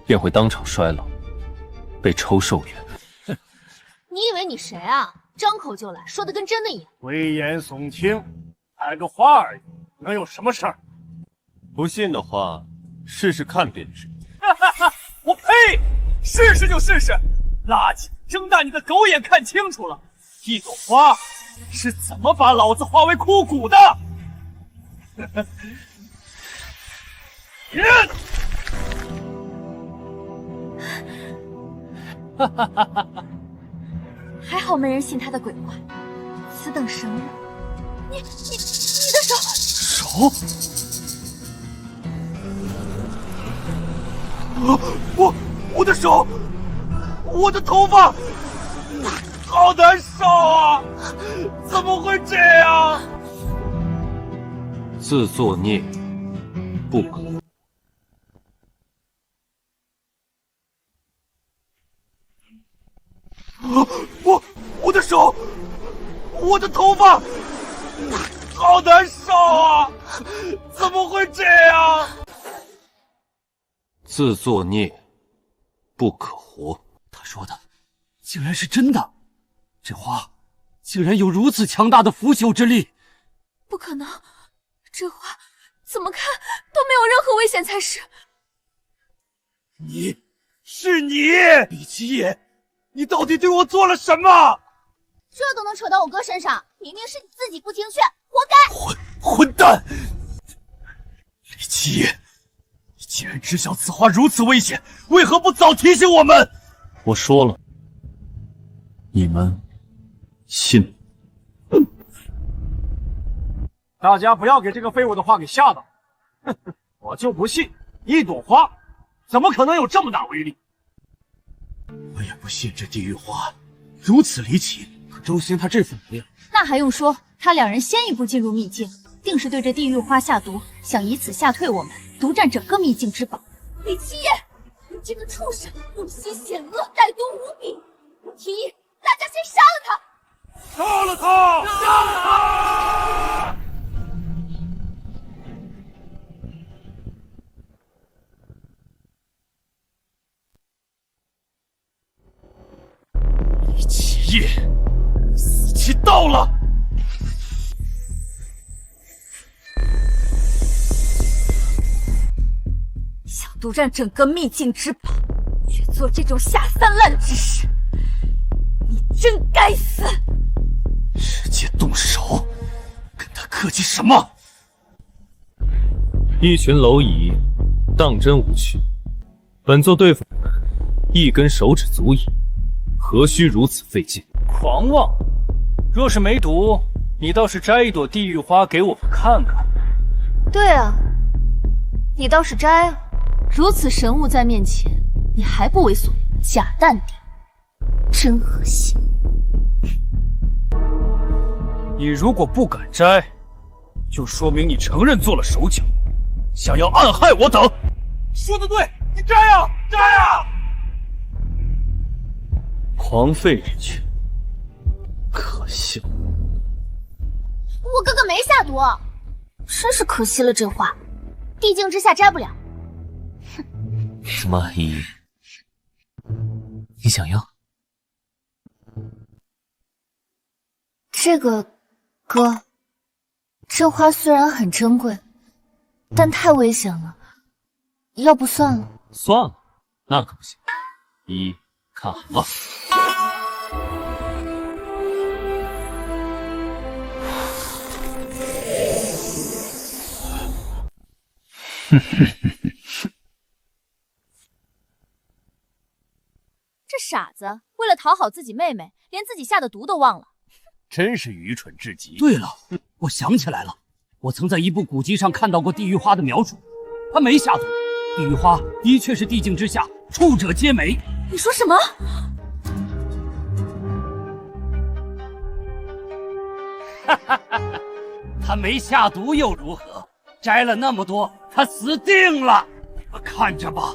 便会当场衰老，被抽寿元。你以为你谁啊？张口就来，说的跟真的一样。危言耸听，采个花而已，能有什么事儿？不信的话，试试看便知。我呸！试试就试试，垃圾！睁大你的狗眼看清楚了，一朵花是怎么把老子化为枯骨的？还好没人信他的鬼话。此等神物，你的手！我的手，我的头发，好难受啊！怎么会这样？自作孽不可。我的手，我的头发，好难受啊！怎么会这样？自作孽不可活。他说的竟然是真的，这花竟然有如此强大的腐朽之力。不可能，这花怎么看都没有任何危险才是。你李七爷，你到底对我做了什么？这都能扯到我哥身上，明明是你自己不听劝，活该！混蛋！李七爷，你既然知晓此花如此危险，为何不早提醒我们？我说了，你们信？大家不要给这个废物的话给吓到。我就不信，一朵花怎么可能有这么大威力？我也不信这地狱花如此离奇。可周兴他这副模样，那还用说？他2人先一步进入秘境，定是对这地狱花下毒，想以此吓退我们，独占整个秘境之宝。李七爷，你这个畜生，用心险恶，歹毒无比！我提议大家先杀了他。杀了他！杀了他！李七爷，死期到了！想独占整个秘境之宝，却做这种下三滥之事，你真该死！直接动手，跟他客气什么？一群蝼蚁，当真无趣。本座对付你们，一根手指足矣，何须如此费劲？狂妄！若是没毒，你倒是摘一朵地狱花给我们看看。对啊，你倒是摘啊！如此神物在面前，你还不为所动，假淡定，真恶心！你如果不敢摘，就说明你承认做了手脚，想要暗害我等。说的对，你摘呀，摘呀！狂吠之躯，可笑。我哥哥没下毒，真是可惜了这话。地境之下摘不了。什么依依？你想要？这个，哥，这花虽然很珍贵，但太危险了，要不算了。算了，那可不行。依依，看好了。这傻子为了讨好自己妹妹，连自己下的毒都忘了，真是愚蠢至极。对了，我想起来了，我曾在一部古籍上看到过地狱花的描述，它没下毒。地狱花的确是地境之下处者皆美。你说什么？哈哈哈！他没下毒又如何？摘了那么多，他死定了！你们看着吧，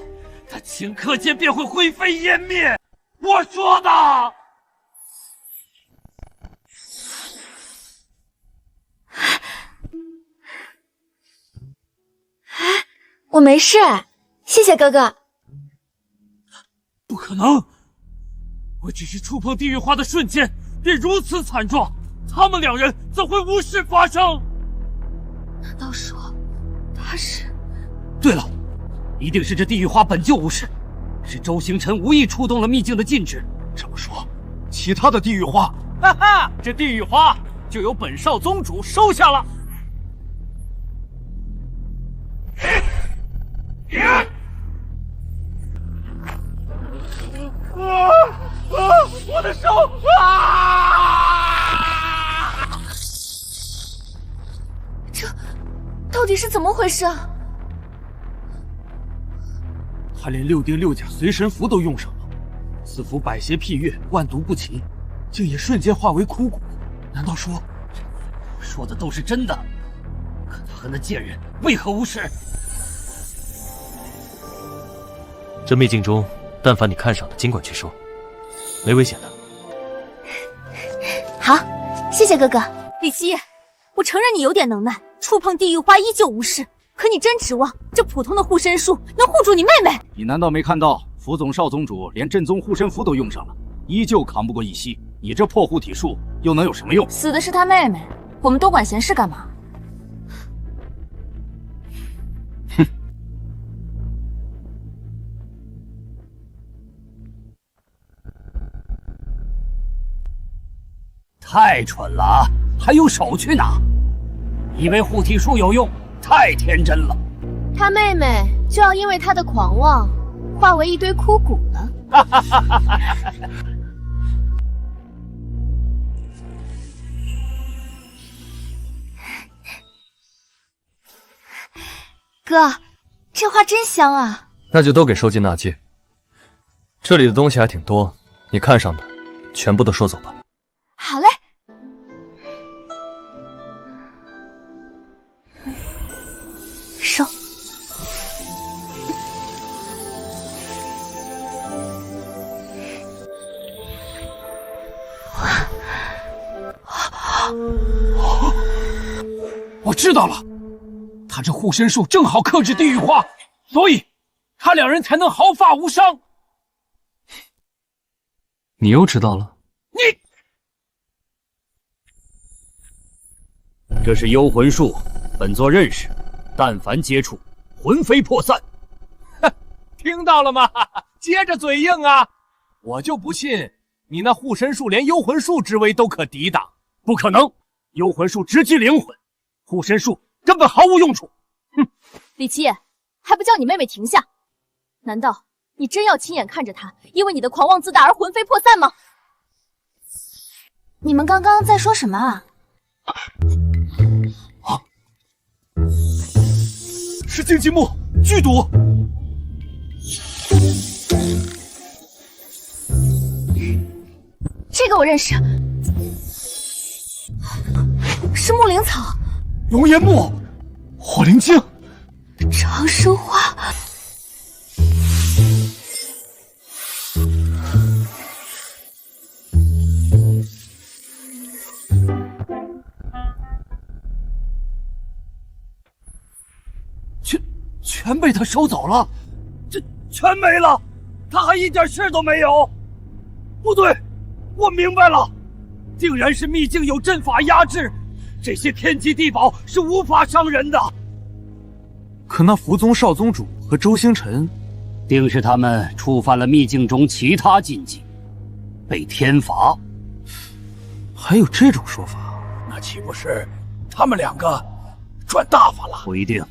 他顷刻间便会灰飞烟灭。我说的。我没事，谢谢哥哥。不可能！我只是触碰地狱花的瞬间，便如此惨状，他们两人怎会无事发生？难道说他是？对了，一定是这地狱花本就无事，是周星辰无意触动了秘境的禁制。这么说，其他的地狱花，哈哈，这地狱花就由本少宗主收下了。我的手啊！这到底是怎么回事啊？他连6丁6甲随身符都用上了，此符百邪辟月，万毒不侵，竟也瞬间化为枯骨。难道说，我说的都是真的？可他和那贱人为何无事？这秘境中，但凡你看上的，尽管去收，没危险的。好，谢谢哥哥。李七，我承认你有点能耐，触碰地狱花依旧无事。可你真指望这普通的护身术能护住你妹妹？你难道没看到副总少宗主连正宗护身符都用上了，依旧扛不过一息？你这破护体术又能有什么用？死的是他妹妹，我们多管闲事干嘛？哼！太蠢了啊！还用手去拿？以为护体术有用？太天真了！他妹妹就要因为他的狂妄，化为一堆枯骨了。哥，这花真香啊！那就都给收进纳戒。这里的东西还挺多，你看上的全部都收走吧。好嘞。收。我知道了，他这护身术正好克制地狱花，所以他两人才能毫发无伤。你又知道了？这是幽魂术，本座认识，但凡接触，魂飞魄散。听到了吗？接着嘴硬啊！我就不信你那护身术连幽魂术之威都可抵挡。不可能，幽魂术直击灵魂，护身术根本毫无用处。哼！李七，还不叫你妹妹停下？难道你真要亲眼看着她因为你的狂妄自大而魂飞魄散吗？你们刚刚在说什么啊？是荆棘木剧毒。这个我认识。是木灵草、龙岩木、火灵晶、长生花。全被他收走了，这全没了，他还一点事都没有。不对，我明白了，竟然是秘境有阵法压制，这些天机地宝是无法伤人的。可那福宗少宗主和周星辰，定是他们触犯了秘境中其他禁忌，被天罚。还有这种说法？那岂不是他们两个赚大发了？不一定。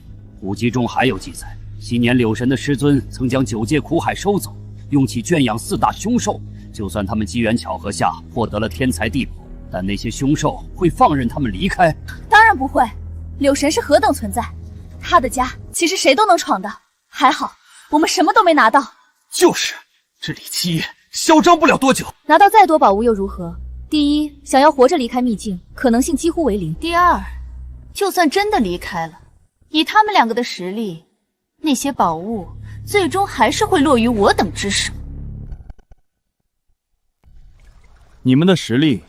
古籍中还有记载，昔年柳神的师尊曾将9界苦海收走，用其圈养4大凶兽。就算他们机缘巧合下获得了天才地宝，但那些凶兽会放任他们离开？当然不会。柳神是何等存在，他的家其实谁都能闯的。还好我们什么都没拿到。就是，这李七爷嚣张不了多久。拿到再多宝物又如何？第一，想要活着离开秘境，可能性几乎为零。第二，就算真的离开了，以他们两个的实力，那些宝物最终还是会落于我等之手。你们的实力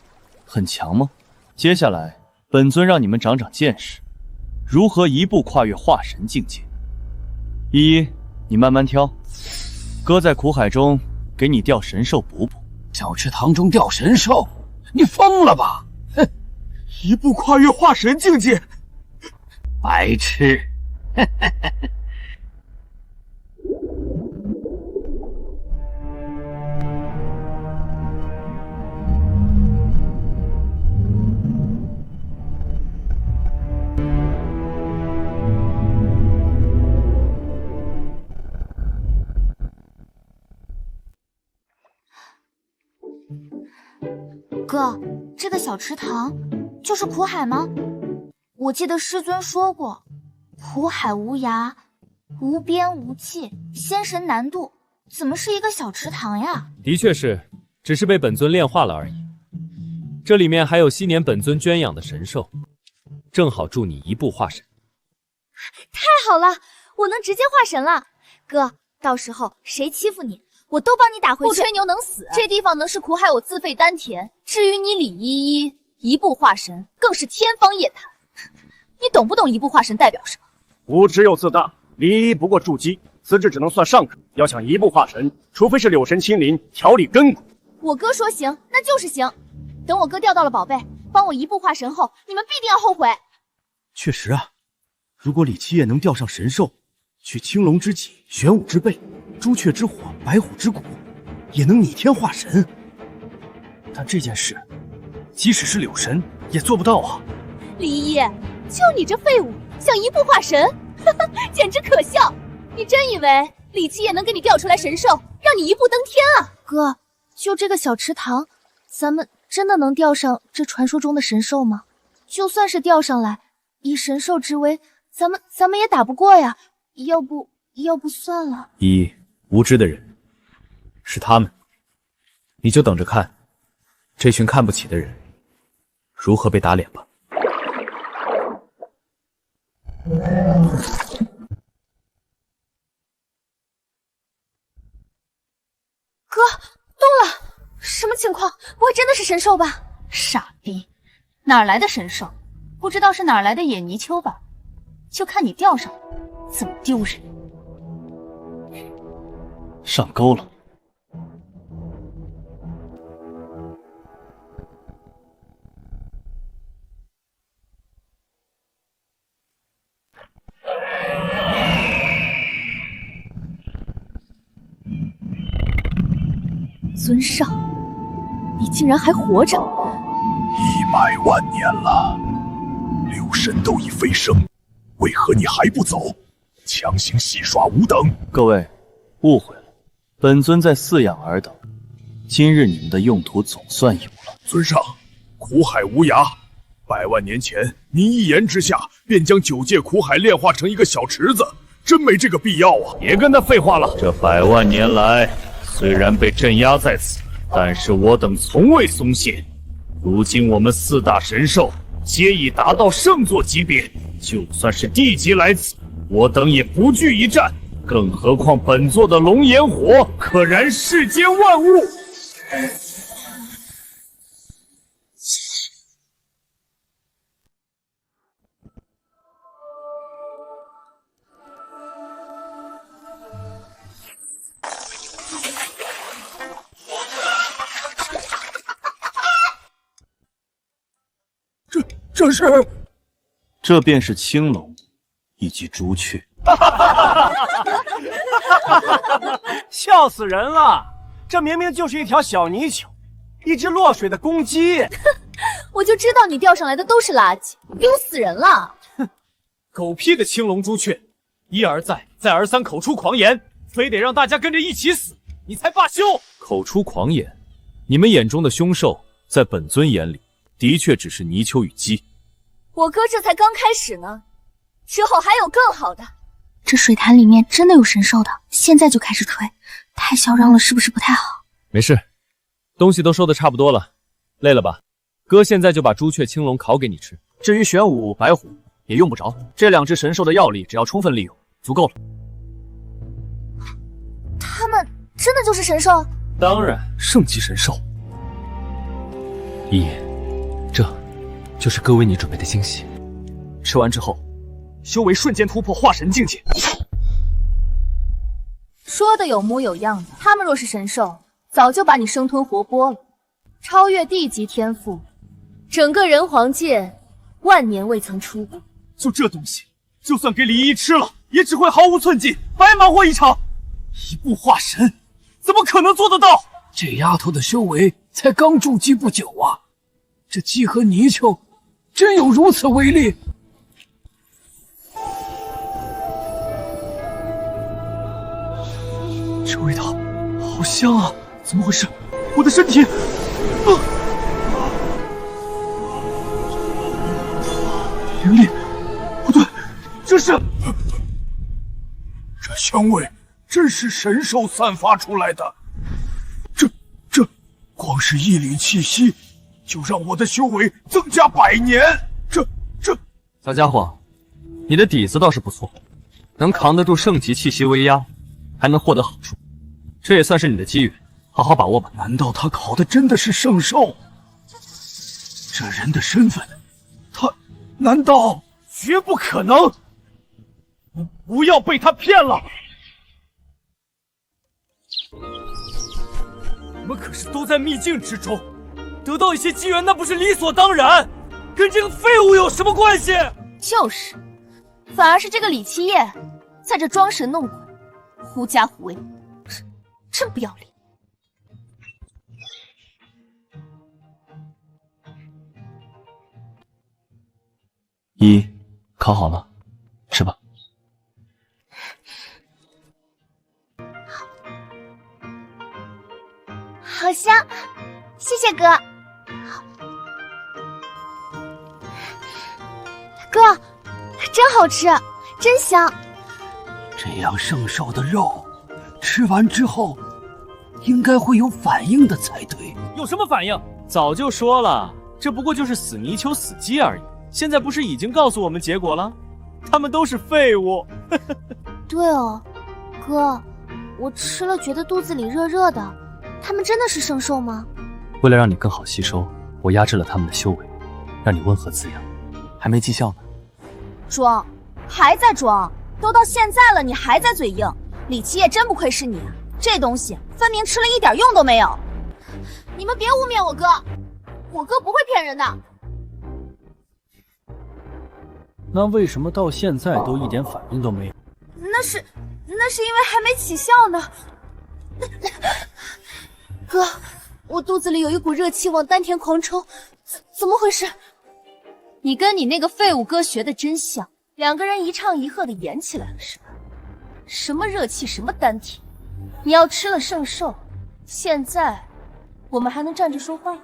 很强吗？接下来，本尊让你们长长见识，如何一步跨越化神境界。依依，你慢慢挑，哥在苦海中给你钓神兽补补。小池塘中钓神兽？你疯了吧！哼，一步跨越化神境界。白痴！哥，这个小池塘就是苦海吗？我记得师尊说过，苦海无涯，无边无际，仙神难渡，怎么是一个小池塘呀？的确是，只是被本尊炼化了而已。这里面还有昔年本尊圈养的神兽，正好助你一步化神。太好了，我能直接化神了。哥，到时候谁欺负你，我都帮你打回去。不吹牛能死，这地方能是苦海，我自废丹田。至于你李依依一步化神，更是天方夜谭。你懂不懂一步化神代表什么？无知又自大，李依不过筑基，此志只能算上客。要想一步化神，除非是柳神亲临调理根骨。我哥说行，那就是行。等我哥钓到了宝贝，帮我一步化神后，你们必定要后悔。确实啊，如果李七夜能钓上神兽，取青龙之脊、玄武之背、朱雀之火、白虎之骨，也能逆天化神。但这件事，即使是柳神也做不到啊！李依依，就你这废物，想一步化神，简直可笑！你真以为李七夜能给你钓出来神兽，让你一步登天啊？哥，就这个小池塘，咱们真的能钓上这传说中的神兽吗？就算是钓上来，以神兽之威，咱们也打不过呀。要不算了。依依，无知的人是他们，你就等着看这群看不起的人如何被打脸吧。哥，动了！什么情况？不会真的是神兽吧？傻逼，哪来的神兽？不知道是哪来的野泥鳅吧？就看你钓上了，怎么丢人！上钩了。尊上，你竟然还活着！100万年了，柳神都已飞升，为何你还不走？强行戏耍吾等！各位，误会了，本尊在饲养尔等。今日你们的用途总算有了。尊上，苦海无涯，100万年前您一言之下便将9界苦海炼化成一个小池子，真没这个必要啊！别跟他废话了。这100万年来，虽然被镇压在此，但是我等从未松懈。如今我们4大神兽皆已达到圣座级别，就算是地级来此，我等也不惧一战。更何况本座的龙炎火可燃世间万物。这便是青龙以及朱雀。笑死人了！这明明就是一条小泥鳅，一只落水的公鸡。我就知道你钓上来的都是垃圾，丢死人了！狗屁的青龙朱雀，一而再，再而三口出狂言，非得让大家跟着一起死，你才罢休！口出狂言，你们眼中的凶兽，在本尊眼里，的确只是泥鳅与鸡。我哥这才刚开始呢，之后还有更好的。这水潭里面真的有神兽的，现在就开始吹，太嚣张了，是不是不太好？没事，东西都收的差不多了，累了吧？哥现在就把朱雀、青龙烤给你吃。至于玄武、白虎也用不着，这两只神兽的药力只要充分利用，足够了。他们真的就是神兽？当然，圣级神兽。一爷，这就是哥为你准备的惊喜。吃完之后，修为瞬间突破化神境界。说的有模有样的，他们若是神兽，早就把你生吞活剥了，超越地级天赋，整个人皇界万年未曾出过。就这东西，就算给李一吃了，也只会毫无寸进，白忙活一场。一步化神，怎么可能做得到？这丫头的修为才刚筑基不久啊，这鸡和泥鳅真有如此威力？这味道好香啊！怎么回事？我的身体……灵力不对，这是……这香味真是神兽散发出来的。这光是一缕气息，就让我的修为增加100年。这小家伙，你的底子倒是不错，能扛得住圣级气息威压，还能获得好处，这也算是你的机遇，好好把握吧。难道他烤的真的是圣兽？这人的身份，他难道……绝不可能！不要被他骗了！我们可是都在秘境之中，得到一些机缘，那不是理所当然？跟这个废物有什么关系？就是，反而是这个李七夜在这装神弄鬼，狐假虎威，真不要脸！一，烤好了，吃吧。好香，谢谢哥。哥，真好吃，真香。这样圣兽的肉，吃完之后应该会有反应的才对。有什么反应？早就说了，这不过就是死泥鳅、死鸡而已。现在不是已经告诉我们结果了？他们都是废物。对哦，哥，我吃了觉得肚子里热热的，他们真的是圣兽吗？为了让你更好吸收，我压制了他们的修为，让你温和滋养。还没绩效呢。装，还在装，都到现在了，你还在嘴硬。李七夜真不愧是你，这东西分明吃了一点用都没有。你们别污蔑我哥，我哥不会骗人的。那为什么到现在都一点反应都没有？那是因为还没起效呢。哥，我肚子里有一股热气往丹田狂冲，怎么回事？你跟你那个废物哥学的真像，两个人一唱一和的演起来了是吧？什么热气，什么丹田？你要吃了圣兽，现在我们还能站着说话吗？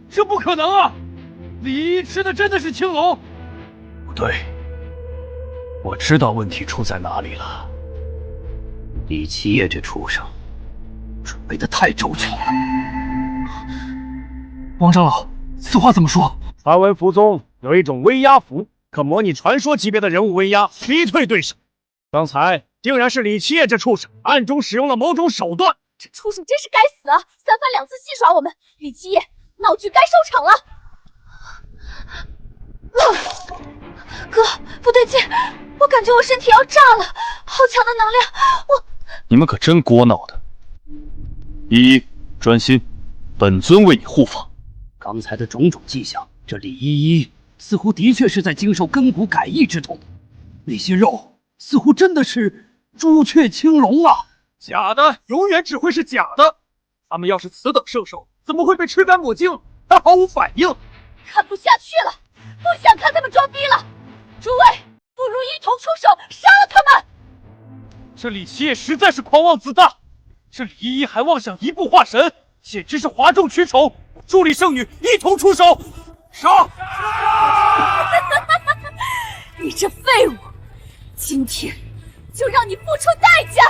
这不可能啊！李一吃的真的是青龙？不对，我知道问题出在哪里了。李七夜这畜生准备的太周全了。王长老，此话怎么说？传闻符中有一种威压符，可模拟传说级别的人物威压，逼退对手。刚才竟然是李七夜这畜生暗中使用了某种手段。这畜生真是该死啊！三番两次戏耍我们，李七夜，闹剧该收场了。哥，不对劲，我感觉我身体要炸了，好强的能量！你们可真锅闹的。依依，专心，本尊为你护法。刚才的种种迹象，这李依依似乎的确是在经受根骨改易之痛，那些肉似乎真的是朱雀青龙啊！假的永远只会是假的，他们要是此等圣兽，怎么会被吃干抹净，还毫无反应？看不下去了，不想看他们装逼了，诸位，不如一同出手杀了他们！这李七夜实在是狂妄自大，这李依依还妄想一步化神，简直是哗众取宠！助理圣女一同出手，杀！你这废物，今天就让你付出代价！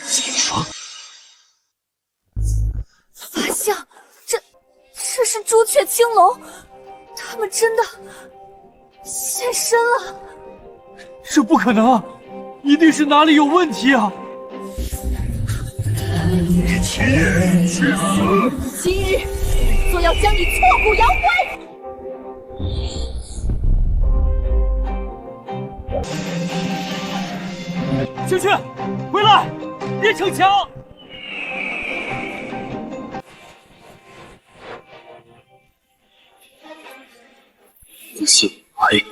你说，法相，这是朱雀青龙，他们真的现身了。这不可能，一定是哪里有问题啊！李七夜去死！今日就要将你挫骨扬灰！青雀，回来，别逞强！醒来！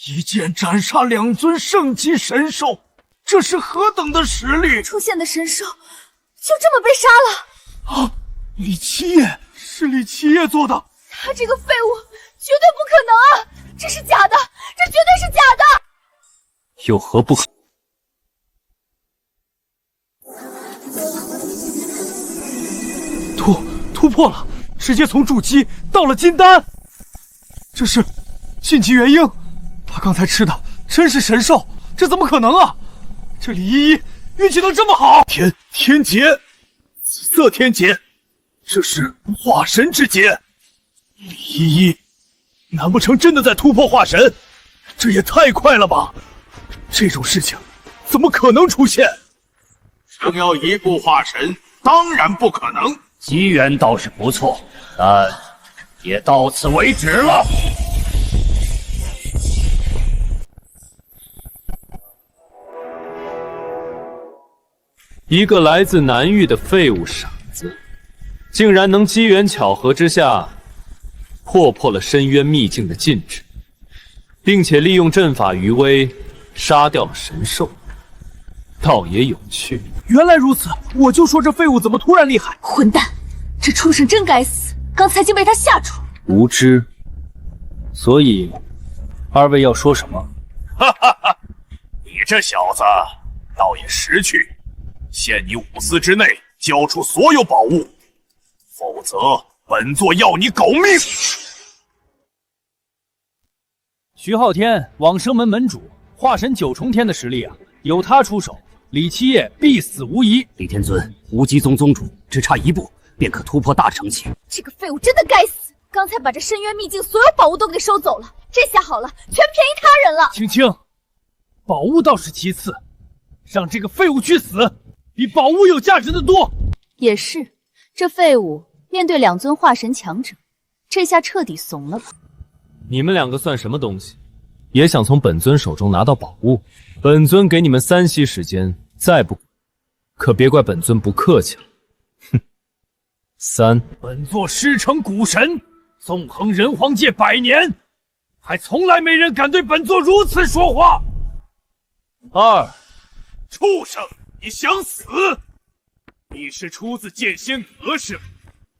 一剑斩杀2尊圣级神兽，这是何等的实力！出现的神兽就这么被杀了？啊！李七夜是李七夜做的，他这个废物绝对不可能啊！这是假的，这绝对是假的！有何不可？突破了，直接从筑基到了金丹，这是晋级元婴。他刚才吃的真是神兽，这怎么可能啊？这李依依运气能这么好？天劫，紫色天劫，这是化神之劫。李依依，难不成真的在突破化神？这也太快了吧！这种事情怎么可能出现？想要一步化神，当然不可能。机缘倒是不错，但也到此为止了。一个来自南域的废物傻子，竟然能机缘巧合之下破了深渊秘境的禁制，并且利用阵法余威杀掉了神兽，倒也有趣。原来如此，我就说这废物怎么突然厉害！混蛋，这畜生真该死，刚才竟被他吓住。无知。所以，二位要说什么？哈哈哈！你这小子倒也识趣。限你5丝之内交出所有宝物，否则本座要你狗命！徐浩天，往生门门主，化神9重天的实力啊，有他出手，李七夜必死无疑。李天尊，无极宗宗主只差1步便可突破大成期。这个废物真的该死！刚才把这深渊秘境所有宝物都给收走了，这下好了，全便宜他人了。青青，宝物倒是其次，让这个废物去死！比宝物有价值的多。也是，这废物面对2尊化神强者，这下彻底怂了吧？你们2个算什么东西？也想从本尊手中拿到宝物？本尊给你们3息时间，再不，可别怪本尊不客气了。哼！3，本座师承古神，纵横人皇界100年，还从来没人敢对本座如此说话。畜生，你想死？你是出自剑仙阁是吗？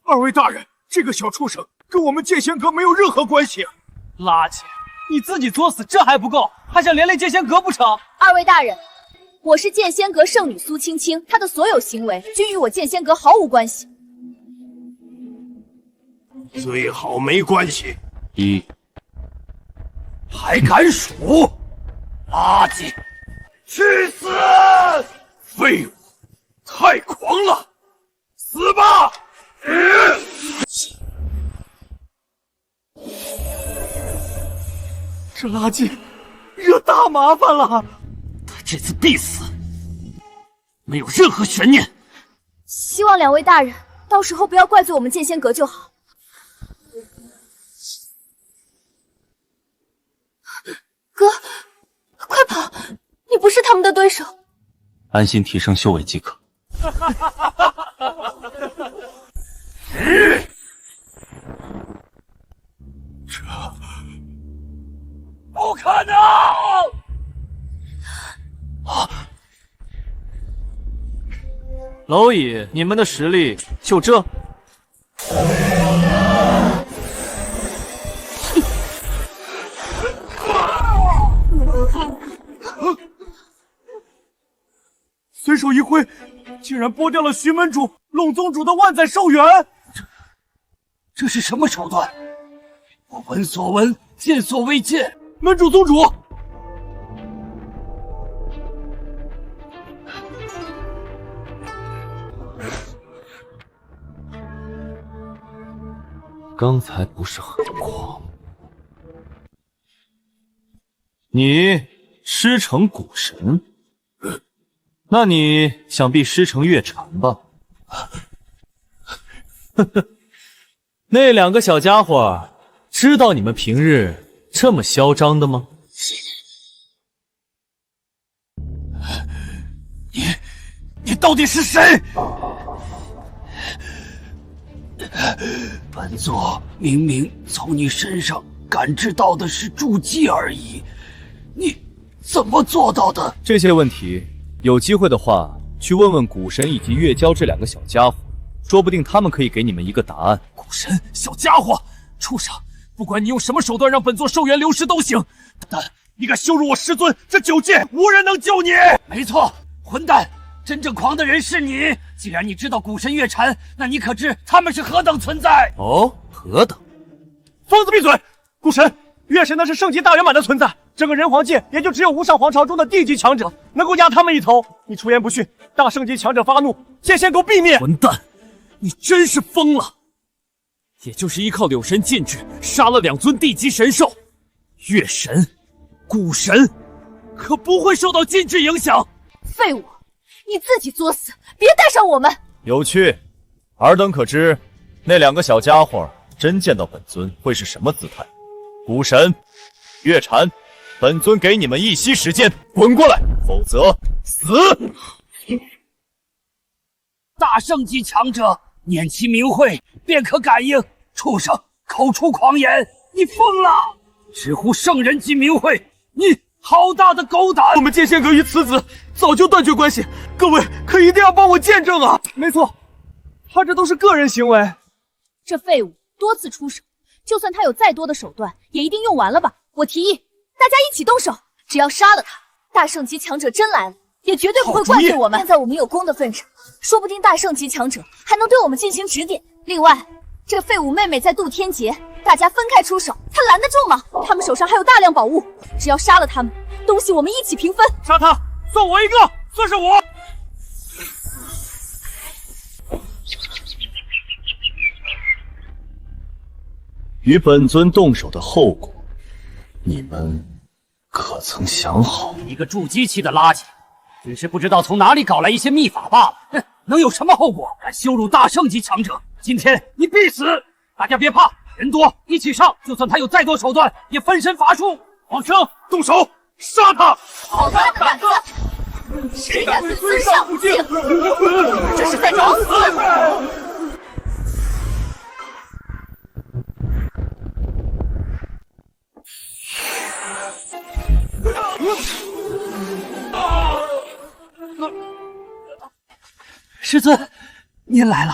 二位大人，这个小畜生跟我们剑仙阁没有任何关系啊！垃圾，你自己作死这还不够，还想连累剑仙阁不成？二位大人，我是剑仙阁圣女苏青青，她的所有行为均与我剑仙阁毫无关系。最好没关系。还敢数？垃圾！去死！废物！太狂了！死吧！这垃圾惹大麻烦了，他这次必死，没有任何悬念。希望两位大人到时候不要怪罪我们剑仙阁就好。哥，快跑！你不是他们的对手。安心提升修为即可。这不可能！蝼蚁，你们的实力就这？随手一挥，竟然剥掉了徐门主、龙宗主的万载寿元。这是什么手段？我闻所闻，见所未见。门主、宗主，刚才不是很狂？你师承古神？那你想必师承月禅吧？呵呵，那两个小家伙知道你们平日这么嚣张的吗？你到底是谁？本座明明从你身上感知到的是筑基而已，你怎么做到的？这些问题有机会的话，去问问古神以及月娇这两个小家伙，说不定他们可以给你们一个答案。古神，小家伙，畜生！不管你用什么手段让本座寿元流失都行，但你敢羞辱我师尊，这9界无人能救你！没错，混蛋！真正狂的人是你。既然你知道古神月禅，那你可知他们是何等存在？哦，何等？疯子闭嘴！古神，月神那是圣级大圆满的存在，整个人皇界也就只有无上皇朝中的地级强者能够压他们一头。你出言不逊，大圣级强者发怒，剑仙阁必灭！混蛋，你真是疯了！也就是依靠柳神禁制杀了2尊地级神兽，月神、古神可不会受到禁制影响。废物，你自己作死，别带上我们。有趣，尔等可知那两个小家伙真见到本尊会是什么姿态？古神、月禅，本尊给你们一息时间，滚过来，否则死！大圣级强者念其名讳便可感应。畜生，口出狂言！你疯了！直呼圣人级名讳，你好大的狗胆！我们剑仙阁与此子早就断绝关系，各位可一定要帮我见证啊！没错，他这都是个人行为。这废物多次出手，就算他有再多的手段，也一定用完了吧？我提议，大家一起动手，只要杀了他，大圣级强者真来了，也绝对不会怪罪我们。看在我们有功的份上，说不定大圣级强者还能对我们进行指点。另外，这废物妹妹在渡天劫，大家分开出手，他拦得住吗？他们手上还有大量宝物，只要杀了他们，东西我们一起平分。杀他，算我一个，算是我。与本尊动手的后果，你们可曾想好？一个筑基期的垃圾，只是不知道从哪里搞来一些秘法罢了。哼，能有什么后果？敢羞辱大圣级强者，今天你必死！大家别怕，人多一起上，就算他有再多手段，也分身乏术。王生，动手，杀他！好大的胆子！谁敢对尊上不敬？这是在找死！师尊，您来了。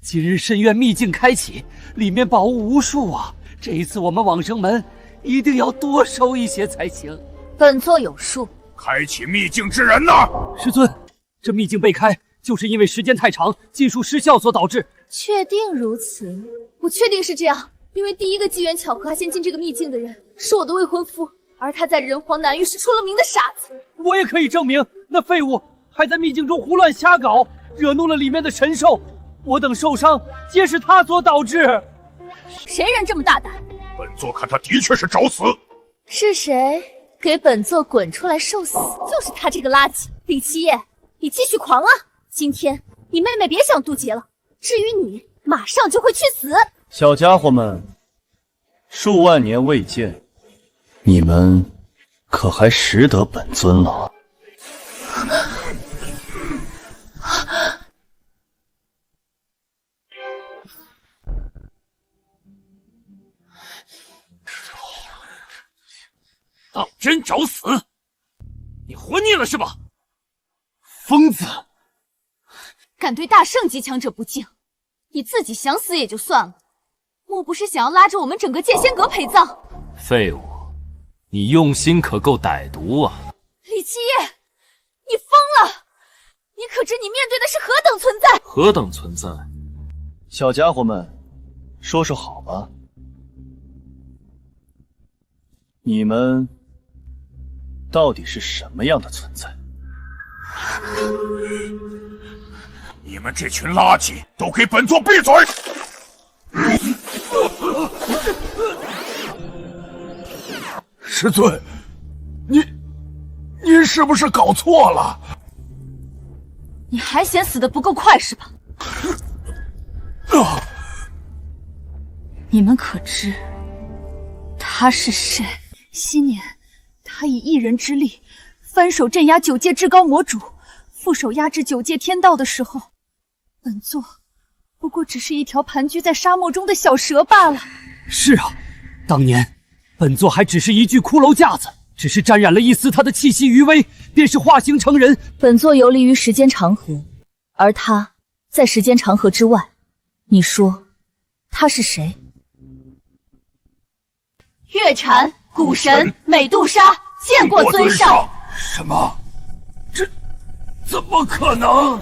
今日深渊秘境开启，里面宝物无数啊！这一次我们往生门一定要多收一些才行。本座有数。开启秘境之人呢？师尊，这秘境被开，就是因为时间太长，技术失效所导致。确定如此？我确定是这样，因为第一个机缘巧合发现进这个秘境的人是我的未婚夫，而他在人皇南域是出了名的傻子。我也可以证明，那废物还在秘境中胡乱瞎搞，惹怒了里面的神兽。我等受伤皆是他所导致。谁人这么大胆？本座看他的确是找死。是谁？给本座滚出来受死！就是他这个垃圾。李七夜，你继续狂啊！今天你妹妹别想渡劫了。至于你，马上就会去死。小家伙们，数万年未见，你们可还识得本尊了？当真找死？你活腻了是吧？疯子！敢对大圣级强者不敬，你自己想死也就算了，莫不是想要拉着我们整个剑仙阁陪葬？废物，你用心可够歹毒啊！李七夜，你疯了！你可知你面对的是何等存在？何等存在？小家伙们，说说好吧，你们到底是什么样的存在？你们这群垃圾，都给本座闭嘴！师尊，您是不是搞错了？你还嫌死得不够快是吧？你们可知他是谁？昔年他以一人之力翻手镇压九界至高魔主，副手压制九界天道的时候，本座不过只是一条盘踞在沙漠中的小蛇罢了。是啊，当年本座还只是一具骷髅架子，只是沾染了一丝他的气息余威，便是化形成人。本座游离于时间长河，而他在时间长河之外。你说他是谁？月禅、古神、美杜莎，见过尊上。什么？这怎么可能？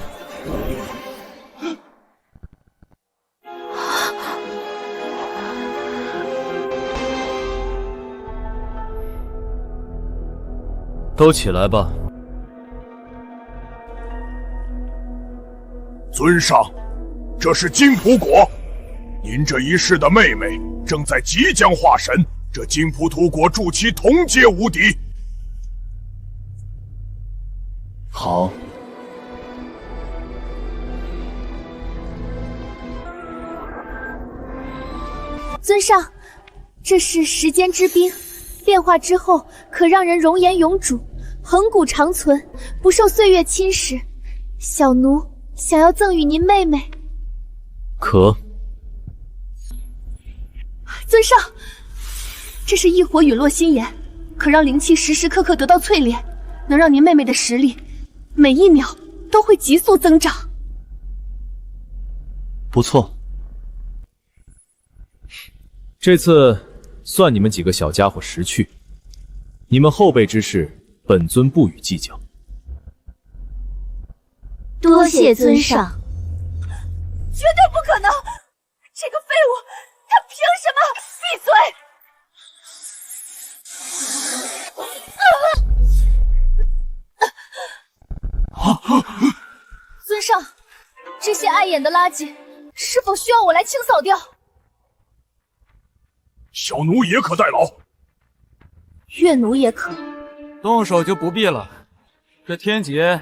都起来吧。尊上，这是金普果，您这一世的妹妹正在即将化神，这金普土果助其同阶无敌。好。尊上，这是时间之冰，炼化之后可让人容颜永驻，恒古长存，不受岁月侵蚀。小奴想要赠与您妹妹。可。尊上，这是异火陨落心炎，可让灵气时时刻刻得到淬炼，能让您妹妹的实力每一秒都会急速增长。不错。这次算你们几个小家伙识趣，你们后辈之事，本尊不予计较。多谢尊上。绝对不可能！这个废物，他凭什么？闭嘴！尊上，这些碍眼的垃圾，是否需要我来清扫掉？小奴也可代劳。岳奴也可。动手就不必了，这天劫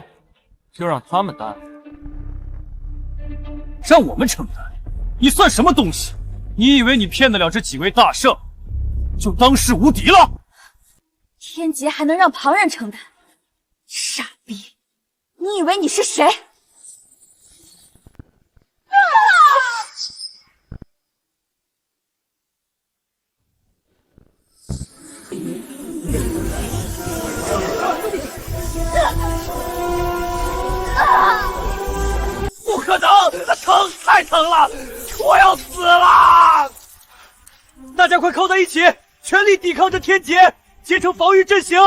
就让他们担。让我们承担？你算什么东西？你以为你骗得了这几位大圣，就当世无敌了？天劫还能让旁人承担？傻逼！你以为你是谁？可能，疼，太疼了，我要死了！大家快靠在一起，全力抵抗着天劫，结成防御阵型，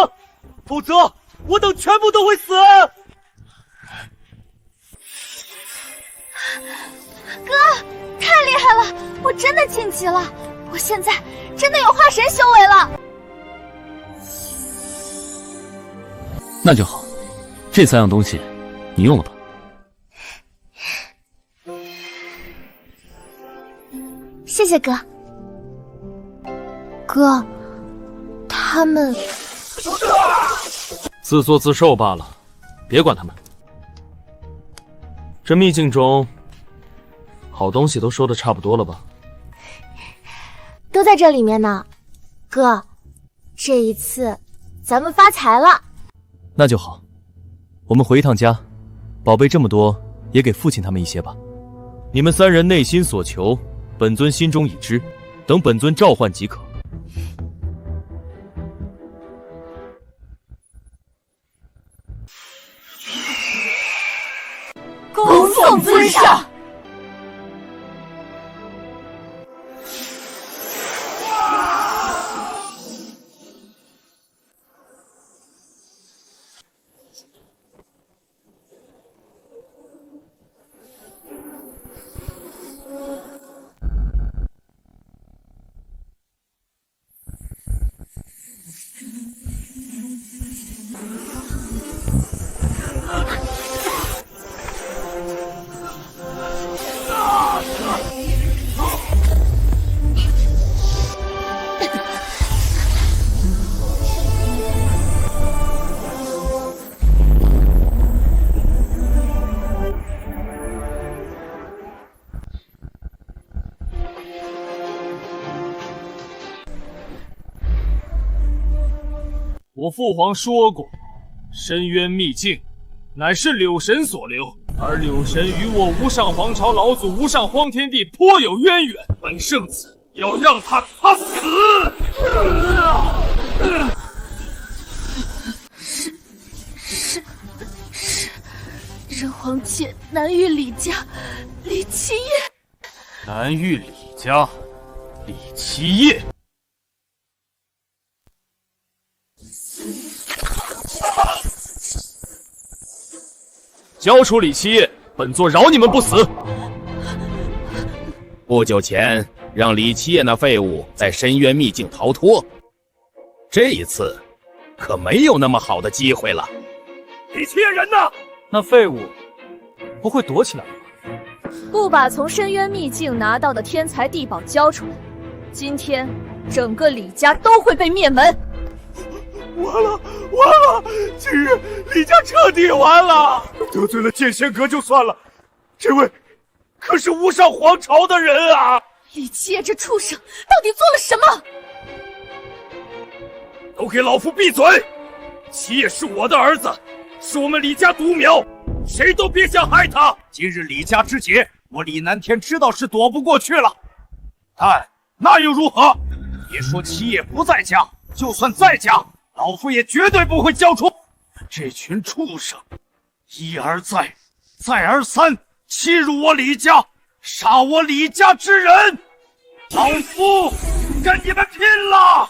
否则我等全部都会死。哥，太厉害了，我真的晋级了，我现在真的有化神修为了。那就好，这3样东西你用了吧。谢谢哥。哥，他们自作自受罢了，别管他们。这秘境中好东西都收的差不多了吧？都在这里面呢。哥，这一次咱们发财了。那就好，我们回一趟家，宝贝这么多，也给父亲他们一些吧。你们3人内心所求，本尊心中已知，等本尊召唤即可。恭送尊上。我父皇说过，深渊秘境乃是柳神所留，而柳神与我无上皇朝老祖无上荒天帝颇有渊源。本圣子要让他死！是人皇界南域李家李七夜。南域李家李七夜。交出李七夜，本座饶你们不死。不久前让李七夜那废物在深渊秘境逃脱，这一次可没有那么好的机会了。李七夜人呢？那废物不会躲起来吧？不把从深渊秘境拿到的天材地宝交出来，今天整个李家都会被灭门。完了，今日李家彻底完了。得罪了剑仙阁就算了，这位可是无上皇朝的人啊！李七夜这畜生到底做了什么？都给老夫闭嘴！七夜是我的儿子，是我们李家独苗，谁都别想害他。今日李家之劫，我李南天知道是躲不过去了，但那又如何？别说七夜不在家，就算在家，老夫也绝对不会交出这群畜生！一而再，再而三欺辱我李家，杀我李家之人，老夫跟你们拼了！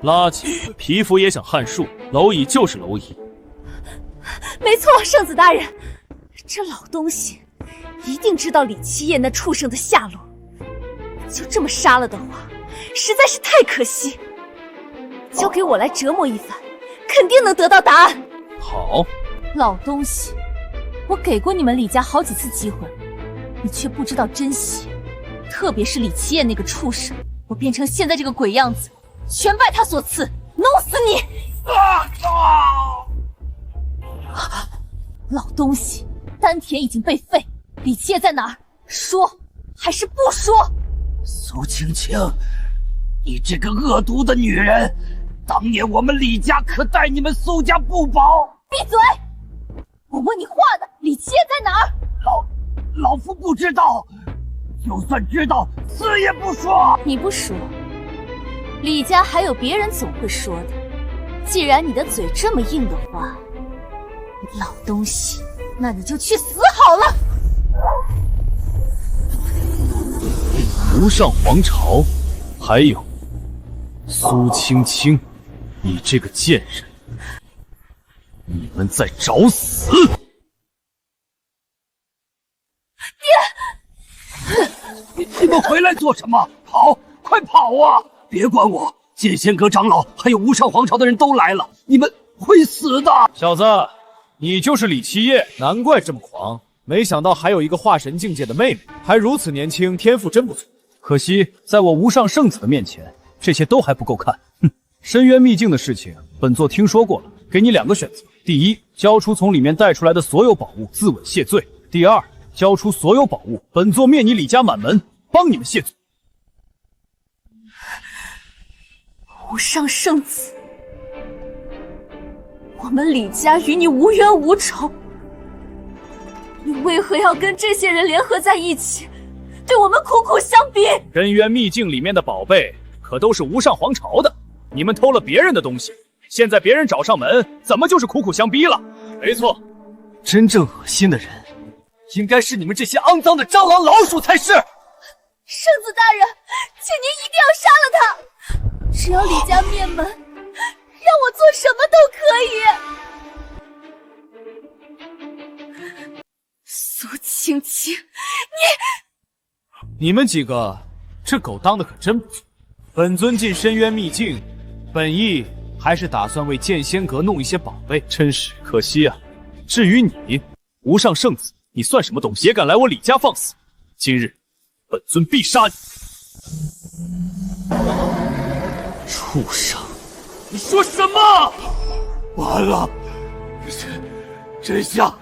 垃圾，皮肤也想撼树，蝼蚁就是蝼蚁。没错，圣子大人，这老东西一定知道李七夜那畜生的下落，就这么杀了的话，实在是太可惜。交给我来折磨一番，肯定能得到答案。好，老东西，我给过你们李家好几次机会，你却不知道珍惜，特别是李七夜那个畜生，我变成现在这个鬼样子，全拜他所赐，弄死你！老东西，丹田已经被废，李七夜在哪儿？说还是不说？苏青青，你这个恶毒的女人，当年我们李家可待你们苏家不薄。闭嘴！我问你话呢，李七夜在哪儿？老夫不知道，就算知道，死也不说。你不说，李家还有别人总会说的。既然你的嘴这么硬的话，老东西，那你就去死好了。无上皇朝，还有苏青青，你这个贱人，你们在找死！你们回来做什么？跑，快跑啊！别管我，剑仙阁长老还有无上皇朝的人都来了，你们会死的！小子，你就是李七夜，难怪这么狂。没想到还有一个化神境界的妹妹，还如此年轻，天赋真不错。可惜在我无上圣子的面前，这些都还不够看。哼，深渊秘境的事情，本座听说过了，给你2个选择：第一，交出从里面带出来的所有宝物，自刎谢罪；第二，交出所有宝物，本座灭你李家满门，帮你们谢罪。无上圣子，我们李家与你无冤无仇，你为何要跟这些人联合在一起，对我们苦苦相逼？深渊秘境里面的宝贝可都是无上皇朝的，你们偷了别人的东西，现在别人找上门，怎么就是苦苦相逼了？没错，真正恶心的人，应该是你们这些肮脏的蟑螂老鼠才是。圣子大人，请您一定要杀了他！只要李家灭门，让我做什么都可以。苏青青，你们几个，这狗当的可真不错。本尊进深渊秘境，本意还是打算为剑仙阁弄一些宝贝，真是可惜啊。至于你，无上圣子，你算什么东西？也敢来我李家放肆！今日，本尊必杀你！畜生！你说什么？完了，真相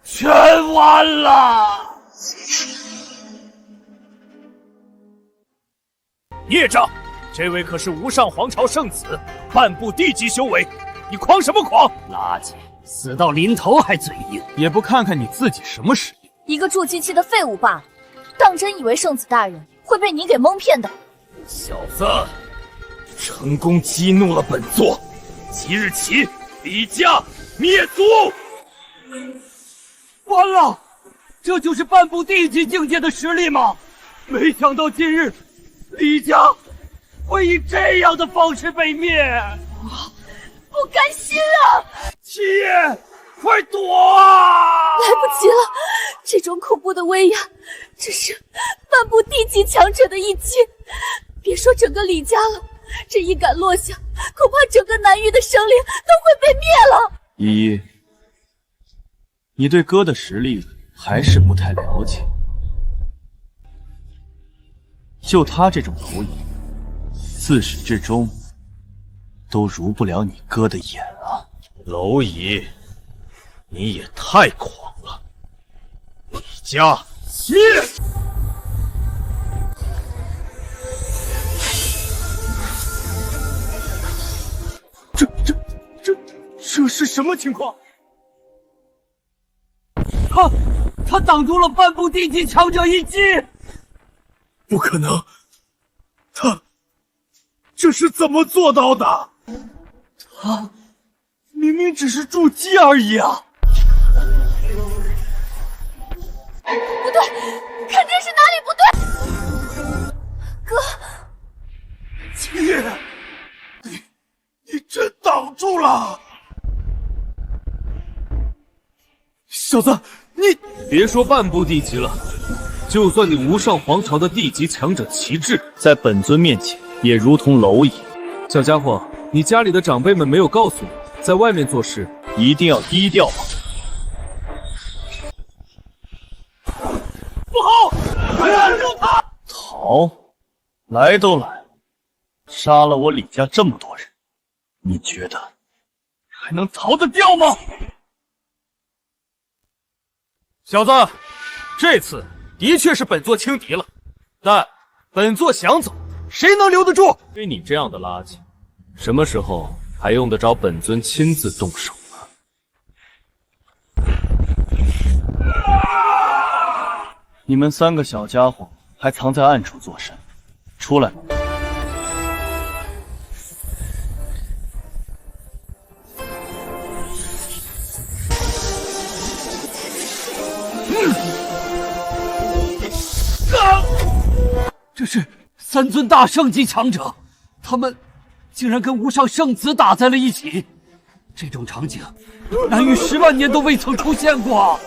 全完了！孽障！这位可是无上皇朝圣子，半步地级修为，你狂什么狂？垃圾，死到临头还嘴硬，也不看看你自己什么实力。一个筑基期的废物罢了，当真以为圣子大人会被你给蒙骗的？小子，成功激怒了本座，即日起李家灭族！完了，这就是半步地级境界的实力吗？没想到今日李家会以这样的方式被灭，不甘心啊！七爷，快躲啊！来不及了，这种恐怖的威压，只是半步地级强者的一击。别说整个李家了，这一杆落下，恐怕整个南域的生灵都会被灭了。依依，你对哥的实力还是不太了解。就他这种蝼蚁，自始至终都入不了你哥的眼啊！蝼蚁，你也太狂了！李家灭！这是什么情况？他挡住了半步地级强者一击！不可能，他这是怎么做到的？他明明只是筑基而已啊！不对，肯定是哪里不对。哥，七爷，你真挡住了！小子，你别说半步地级了，就算你无上皇朝的地级强者旗帜，在本尊面前也如同蝼蚁。小家伙，你家里的长辈们没有告诉你，在外面做事一定要低调吗？不好，拦住他！逃，来都来了，杀了我李家这么多人，你觉得还能逃得掉吗？小子，这次的确是本座轻敌了，但本座想走，谁能留得住？对你这样的垃圾，什么时候还用得着本尊亲自动手呢？你们3个小家伙还藏在暗处作甚？出来！这是三尊大圣级强者，他们竟然跟无上圣子打在了一起。这种场景，南域10万年都未曾出现过。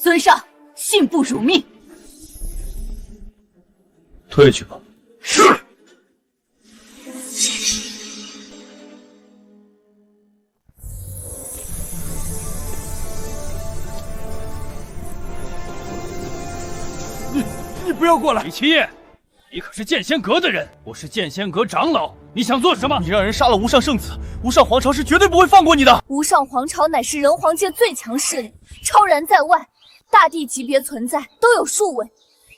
尊上，信不辱命。退去吧。是。你不要过来！李七夜，你可是剑仙阁的人，我是剑仙阁长老，你想做什么？你让人杀了无上圣子，无上皇朝是绝对不会放过你的。无上皇朝乃是人皇界最强势力，超然在外，大帝级别存在都有数位，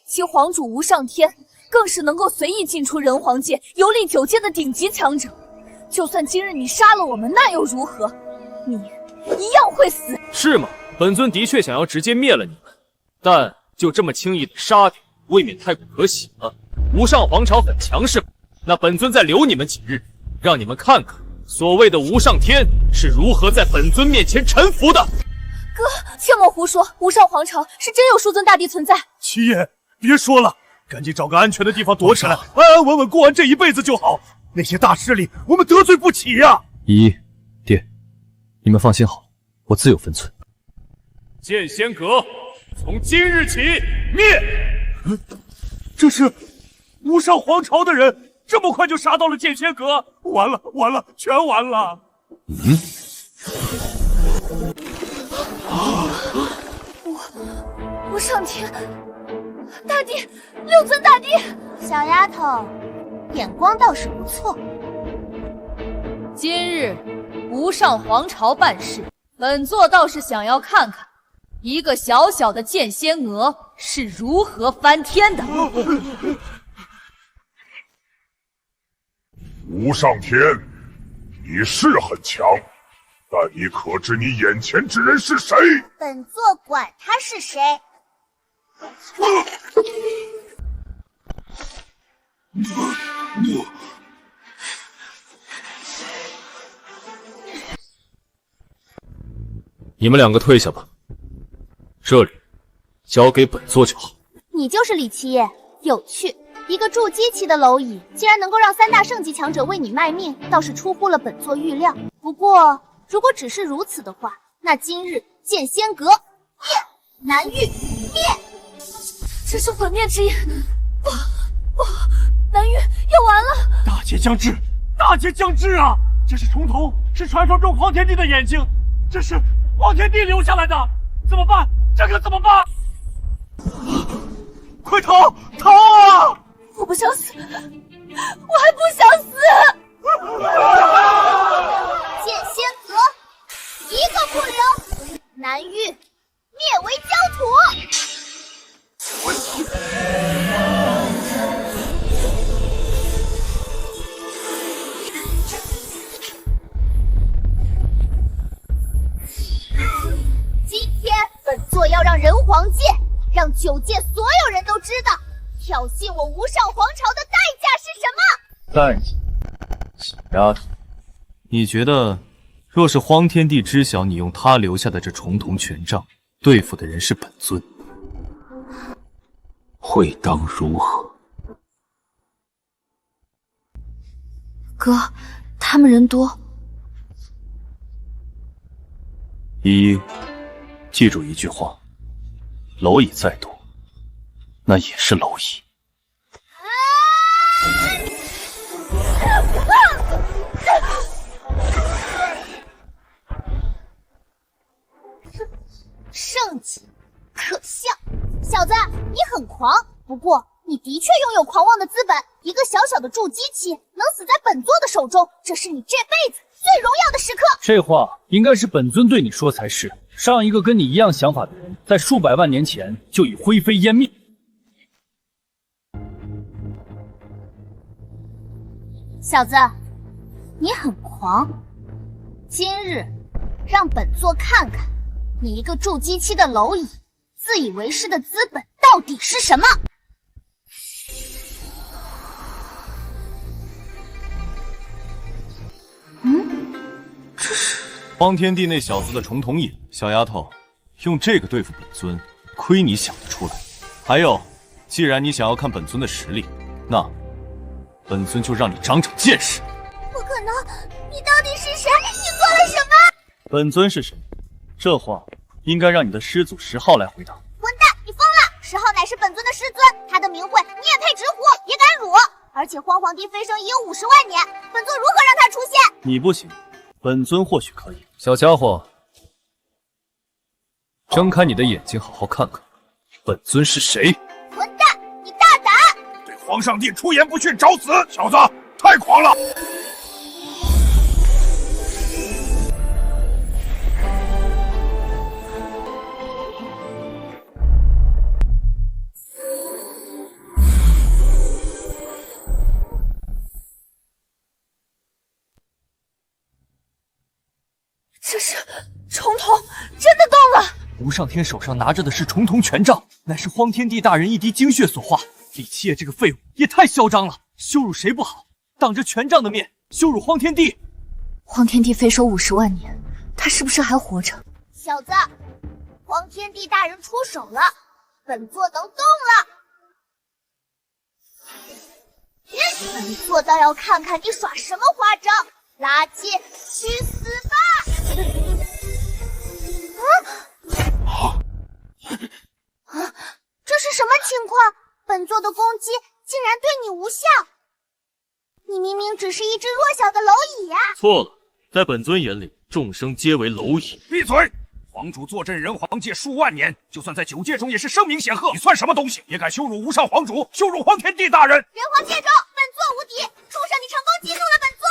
其皇主无上天更是能够随意进出人皇界，游历9界的顶级强者。就算今日你杀了我们，那又如何？你一样会死。是吗？本尊的确想要直接灭了你们，但就这么轻易的杀掉，未免太过可喜了。无上皇朝很强势，那本尊再留你们几日，让你们看看所谓的无上天是如何在本尊面前臣服的。哥，切莫胡说，无上皇朝是真有数尊大帝存在。七爷，别说了，赶紧找个安全的地方躲起来，安安稳稳过完这一辈子就好。那些大势力，我们得罪不起呀。姨爹，你们放心好了，我自有分寸。剑仙阁从今日起灭。这是无上皇朝的人，这么快就杀到了剑仙阁，完了完了，全完了。无上天大帝，6尊大帝。小丫头，眼光倒是不错。今日无上皇朝办事，本座倒是想要看看一个小小的剑仙娥是如何翻天的。无上天，你是很强，但你可知你眼前之人是谁？本座管他是谁。你们2个退下吧，这里交给本座就好。你就是李七夜，有趣。一个筑基期的蝼蚁，竟然能够让3大圣级强者为你卖命，倒是出乎了本座预料。不过，如果只是如此的话，那今日剑仙阁灭，南域灭。这是毁灭之音，不，南域要完了！大劫将至，大劫将至啊！这是重瞳，是传说中黄天帝的眼睛，这是黄天帝留下来的，怎么办？这可怎么办？快逃！逃啊！我不想死，我还不想死！剑仙阁一个不留，南域灭为焦土！今天本座要让人皇界，让9界所有人都知道，挑衅我无上皇朝的代价是什么？代价？小丫头，你觉得，若是荒天帝知晓你用他留下的这重瞳权杖对付的人是本尊，会当如何？哥，他们人多。依依，记住一句话：蝼蚁再多，那也是蝼蚁。狂，不过你的确拥有狂妄的资本。一个小小的筑基期能死在本座的手中，这是你这辈子最荣耀的时刻。这话应该是本尊对你说才是。上一个跟你一样想法的人，在数百万年前就已灰飞烟灭。小子，你很狂。今日让本座看看，你一个筑基期的蝼蚁，自以为是的资本到底是什么？这是荒天地那小子的重瞳眼。小丫头，用这个对付本尊，亏你想得出来。还有，既然你想要看本尊的实力，那本尊就让你长长见识。不可能！你到底是谁？你做了什么？本尊是谁？这话应该让你的师祖10号来回答。混蛋！你疯了！10号乃是本尊的师尊，他的名讳你也配直呼，也敢辱！而且荒皇帝飞升已有50万年，本尊如何让他出现？你不行，本尊或许可以。小家伙，睁开你的眼睛，好好看看，本尊是谁！混蛋！你大胆！对皇上帝出言不逊，找死！小子，太狂了！这是重瞳，真的动了！无上天手上拿着的是重瞳权杖，乃是荒天帝大人一滴精血所化。李七夜这个废物也太嚣张了，羞辱谁不好，当着权杖的面羞辱荒天帝。荒天帝飞收50万年，他是不是还活着？小子，荒天帝大人出手了，本座能动了。本座倒要看看你耍什么花招！垃圾，去死吧！这是什么情况？本座的攻击竟然对你无效！你明明只是一只弱小的蝼蚁呀！错了，在本尊眼里，众生皆为蝼蚁。闭嘴！皇主坐镇人皇界数万年，就算在9界中也是声名显赫。你算什么东西？也敢羞辱无上皇主，羞辱荒天帝大人！人皇界中，本座无敌！畜生，你成功激怒了本座！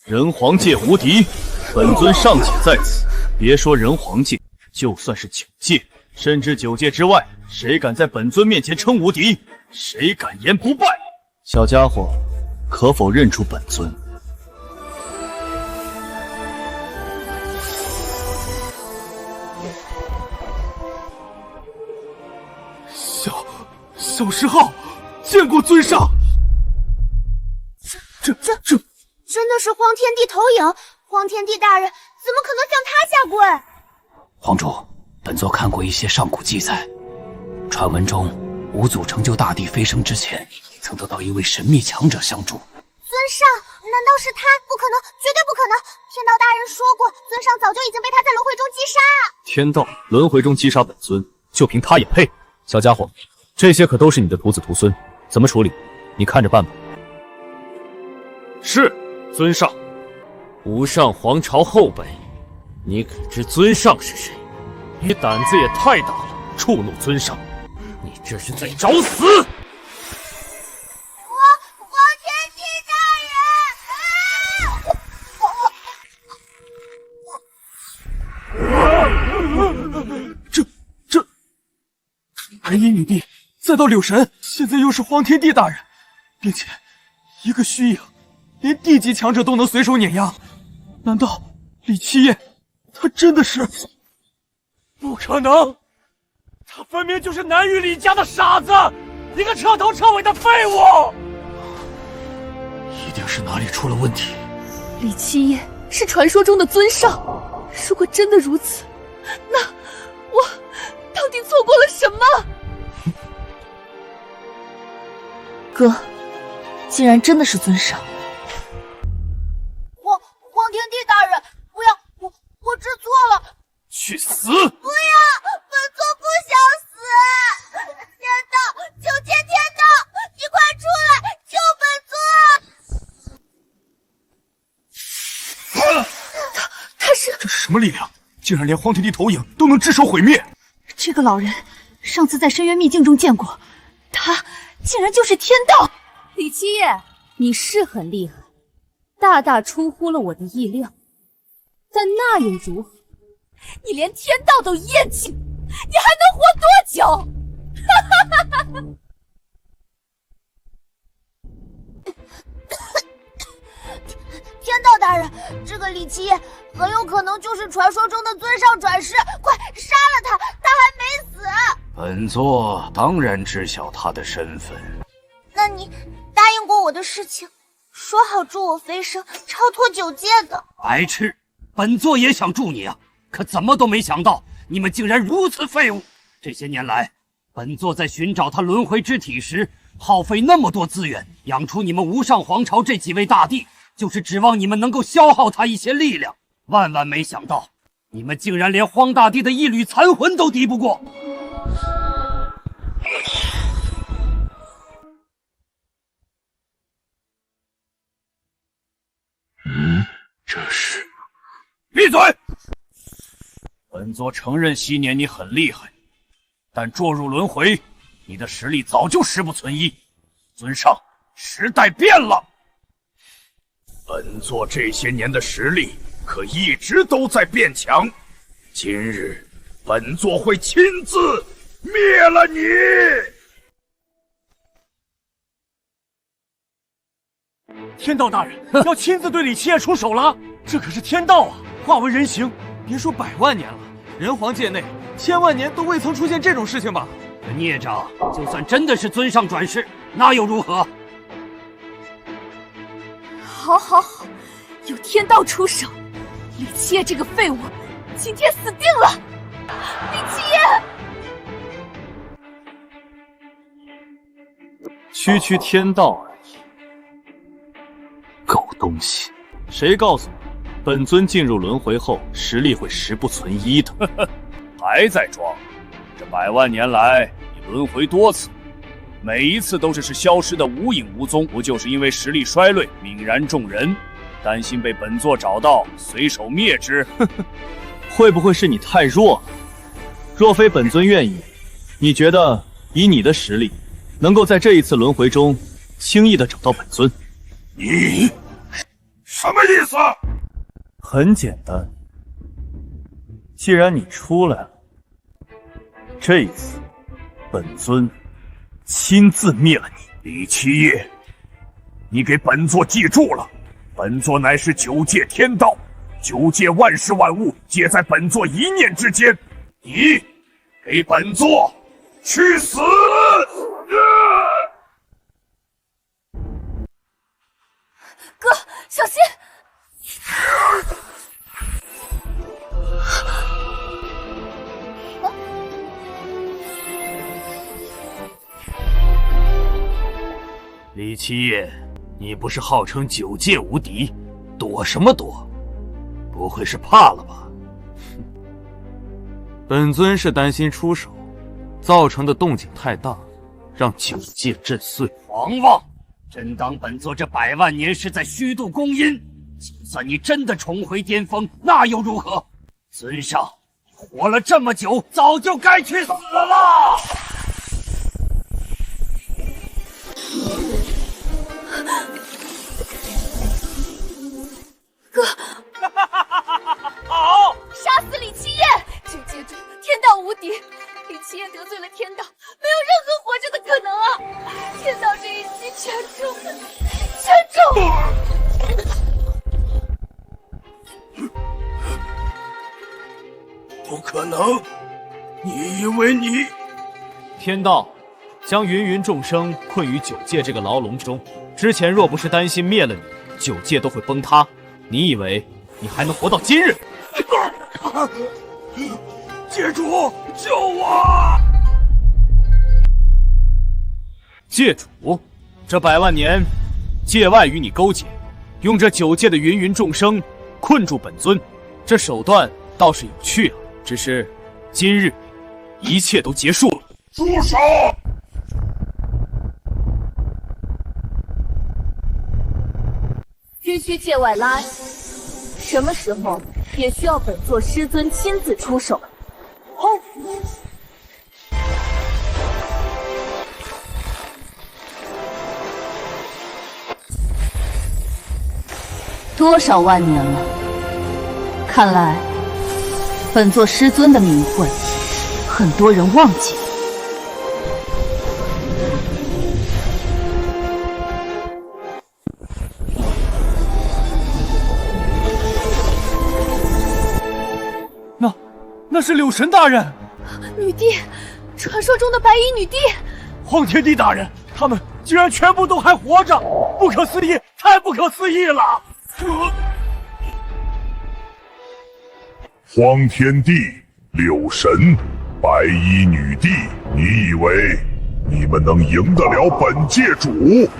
人皇界无敌，本尊尚且在此。别说人皇界，就算是9界，甚至9界之外，谁敢在本尊面前称无敌？谁敢言不败？小家伙，可否认出本尊？小10号见过尊上。这真的是荒天帝投影！荒天帝大人怎么可能向他下跪？皇主，本座看过一些上古记载，传闻中五祖成就大帝飞升之前，曾得到一位神秘强者相助。尊上，难道是他？不可能，绝对不可能！天道大人说过，尊上早就已经被他在轮回中击杀。天道轮回中击杀本尊，就凭他也配？小家伙，这些可都是你的徒子徒孙，怎么处理？你看着办吧。是，尊上。无上皇朝后辈，你可知尊上是谁？你胆子也太大了，触怒尊上，你这是在找死！荒天帝大人！这白衣女帝，再到柳神，现在又是荒天帝大人，并且一个虚影，连地级强者都能随手碾压。难道李七夜他真的是？不可能！他分明就是南域李家的傻子，一个彻头彻尾的废物！一定是哪里出了问题。李七夜是传说中的尊上，如果真的如此，那我到底做过了什么？哥，既然真的是尊上，荒天帝大人，不要，我知错了。去死！不要，本座不想死！天道，求见天道，你快出来救本座！他是……这是什么力量？竟然连荒天帝投影都能只手毁灭！这个老人，上次在深渊秘境中见过，他竟然就是天道！李七夜，你是很厉害，大大出乎了我的意料，但那又如何？你连天道都厌弃，你还能活多久？哈哈哈哈！天道大人，这个李七夜很有可能就是传说中的尊上转世，快杀了他，他还没死。本座当然知晓他的身份。那你答应过我的事情，说好助我飞升，超脱九界的。白痴，本座也想助你啊，可怎么都没想到你们竟然如此废物。这些年来，本座在寻找他轮回之体时，耗费那么多资源，养出你们无上皇朝这几位大帝，就是指望你们能够消耗他一些力量。万万没想到，你们竟然连荒大帝的一缕残魂都敌不过。这是……闭嘴！本座承认昔年你很厉害，但堕入轮回，你的实力早就十不存一。尊上，时代变了，本座这些年的实力可一直都在变强。今日，本座会亲自灭了你！天道大人要亲自对李七夜出手了，这可是天道啊，化为人形。别说100万年了，人皇界内1000万年都未曾出现这种事情吧？这孽障，就算真的是尊上转世，那又如何？好，好，好，有天道出手，李七夜这个废物，今天死定了！李七夜，区天道而已。狗东西，谁告诉你，本尊进入轮回后实力会十不存一的？还在装？这100万年来，你轮回多次，每一次都只是消失的无影无踪，不就是因为实力衰退，泯然众人，担心被本座找到，随手灭之？会不会是你太弱了？若非本尊愿意，你觉得以你的实力，能够在这一次轮回中轻易的找到本尊？你什么意思？很简单，既然你出来了，这一次本尊亲自灭了你。李七夜，你给本座记住了，本座乃是9界天道，9界万事万物皆在本座一念之间。你给本座去死！哥，小心！李七夜，你不是号称9界无敌，躲什么躲？不会是怕了吧？本尊是担心出手造成的动静太大，让9界震碎。狂妄！真当本座这100万年是在虚度光阴？就算你真的重回巅峰，那又如何？尊上，你活了这么久，早就该去死了！哥，好，杀死李七夜！9界中天道无敌，李七夜得罪了天道，没有任何活着的可能啊！天道这一击全中，全中！不可能！你以为你……天道将芸芸众生困于9界这个牢笼中，之前若不是担心灭了你，9界都会崩塌。你以为你还能活到今日？界主，救我！界主，这100万年，界外与你勾结，用这9界的芸芸众生困住本尊，这手段倒是有趣啊。只是今日一切都结束了。住手！区界外垃圾，什么时候也需要本座师尊亲自出手。多少万年了？看来本座师尊的名讳，很多人忘记了。那是柳神大人，女帝，传说中的白衣女帝。荒天帝大人，他们居然全部都还活着，不可思议，太不可思议了！荒天帝、柳神、白衣女帝，你以为你们能赢得了本界主？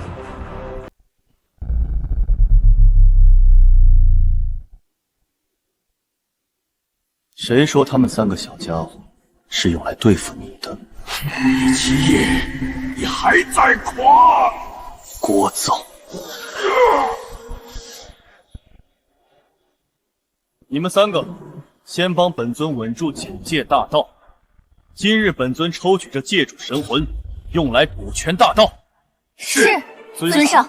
谁说他们3个小家伙是用来对付你的？李七夜，你还在狂！聒噪！你们3个，先帮本尊稳住9界大道。今日本尊抽取这界主神魂，用来补全大道。是，尊上。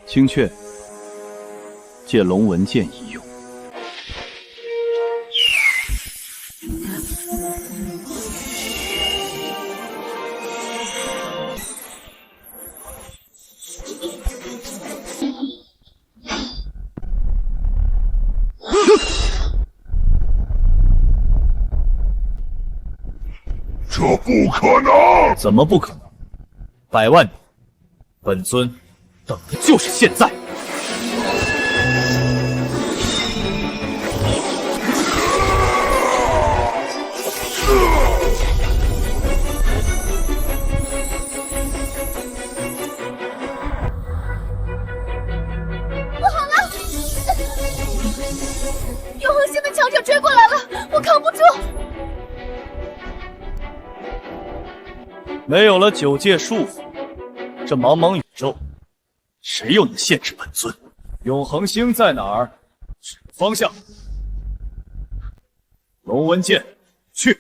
青雀，借龙纹剑一用。这不可能！怎么不可能？100万年，本尊等的就是现在。不好了！永恒星的强者追过来了，我扛不住。没有了9界束缚，这茫茫宇宙，谁又能限制本尊？永恒星在哪儿？指方向。龙纹剑，去！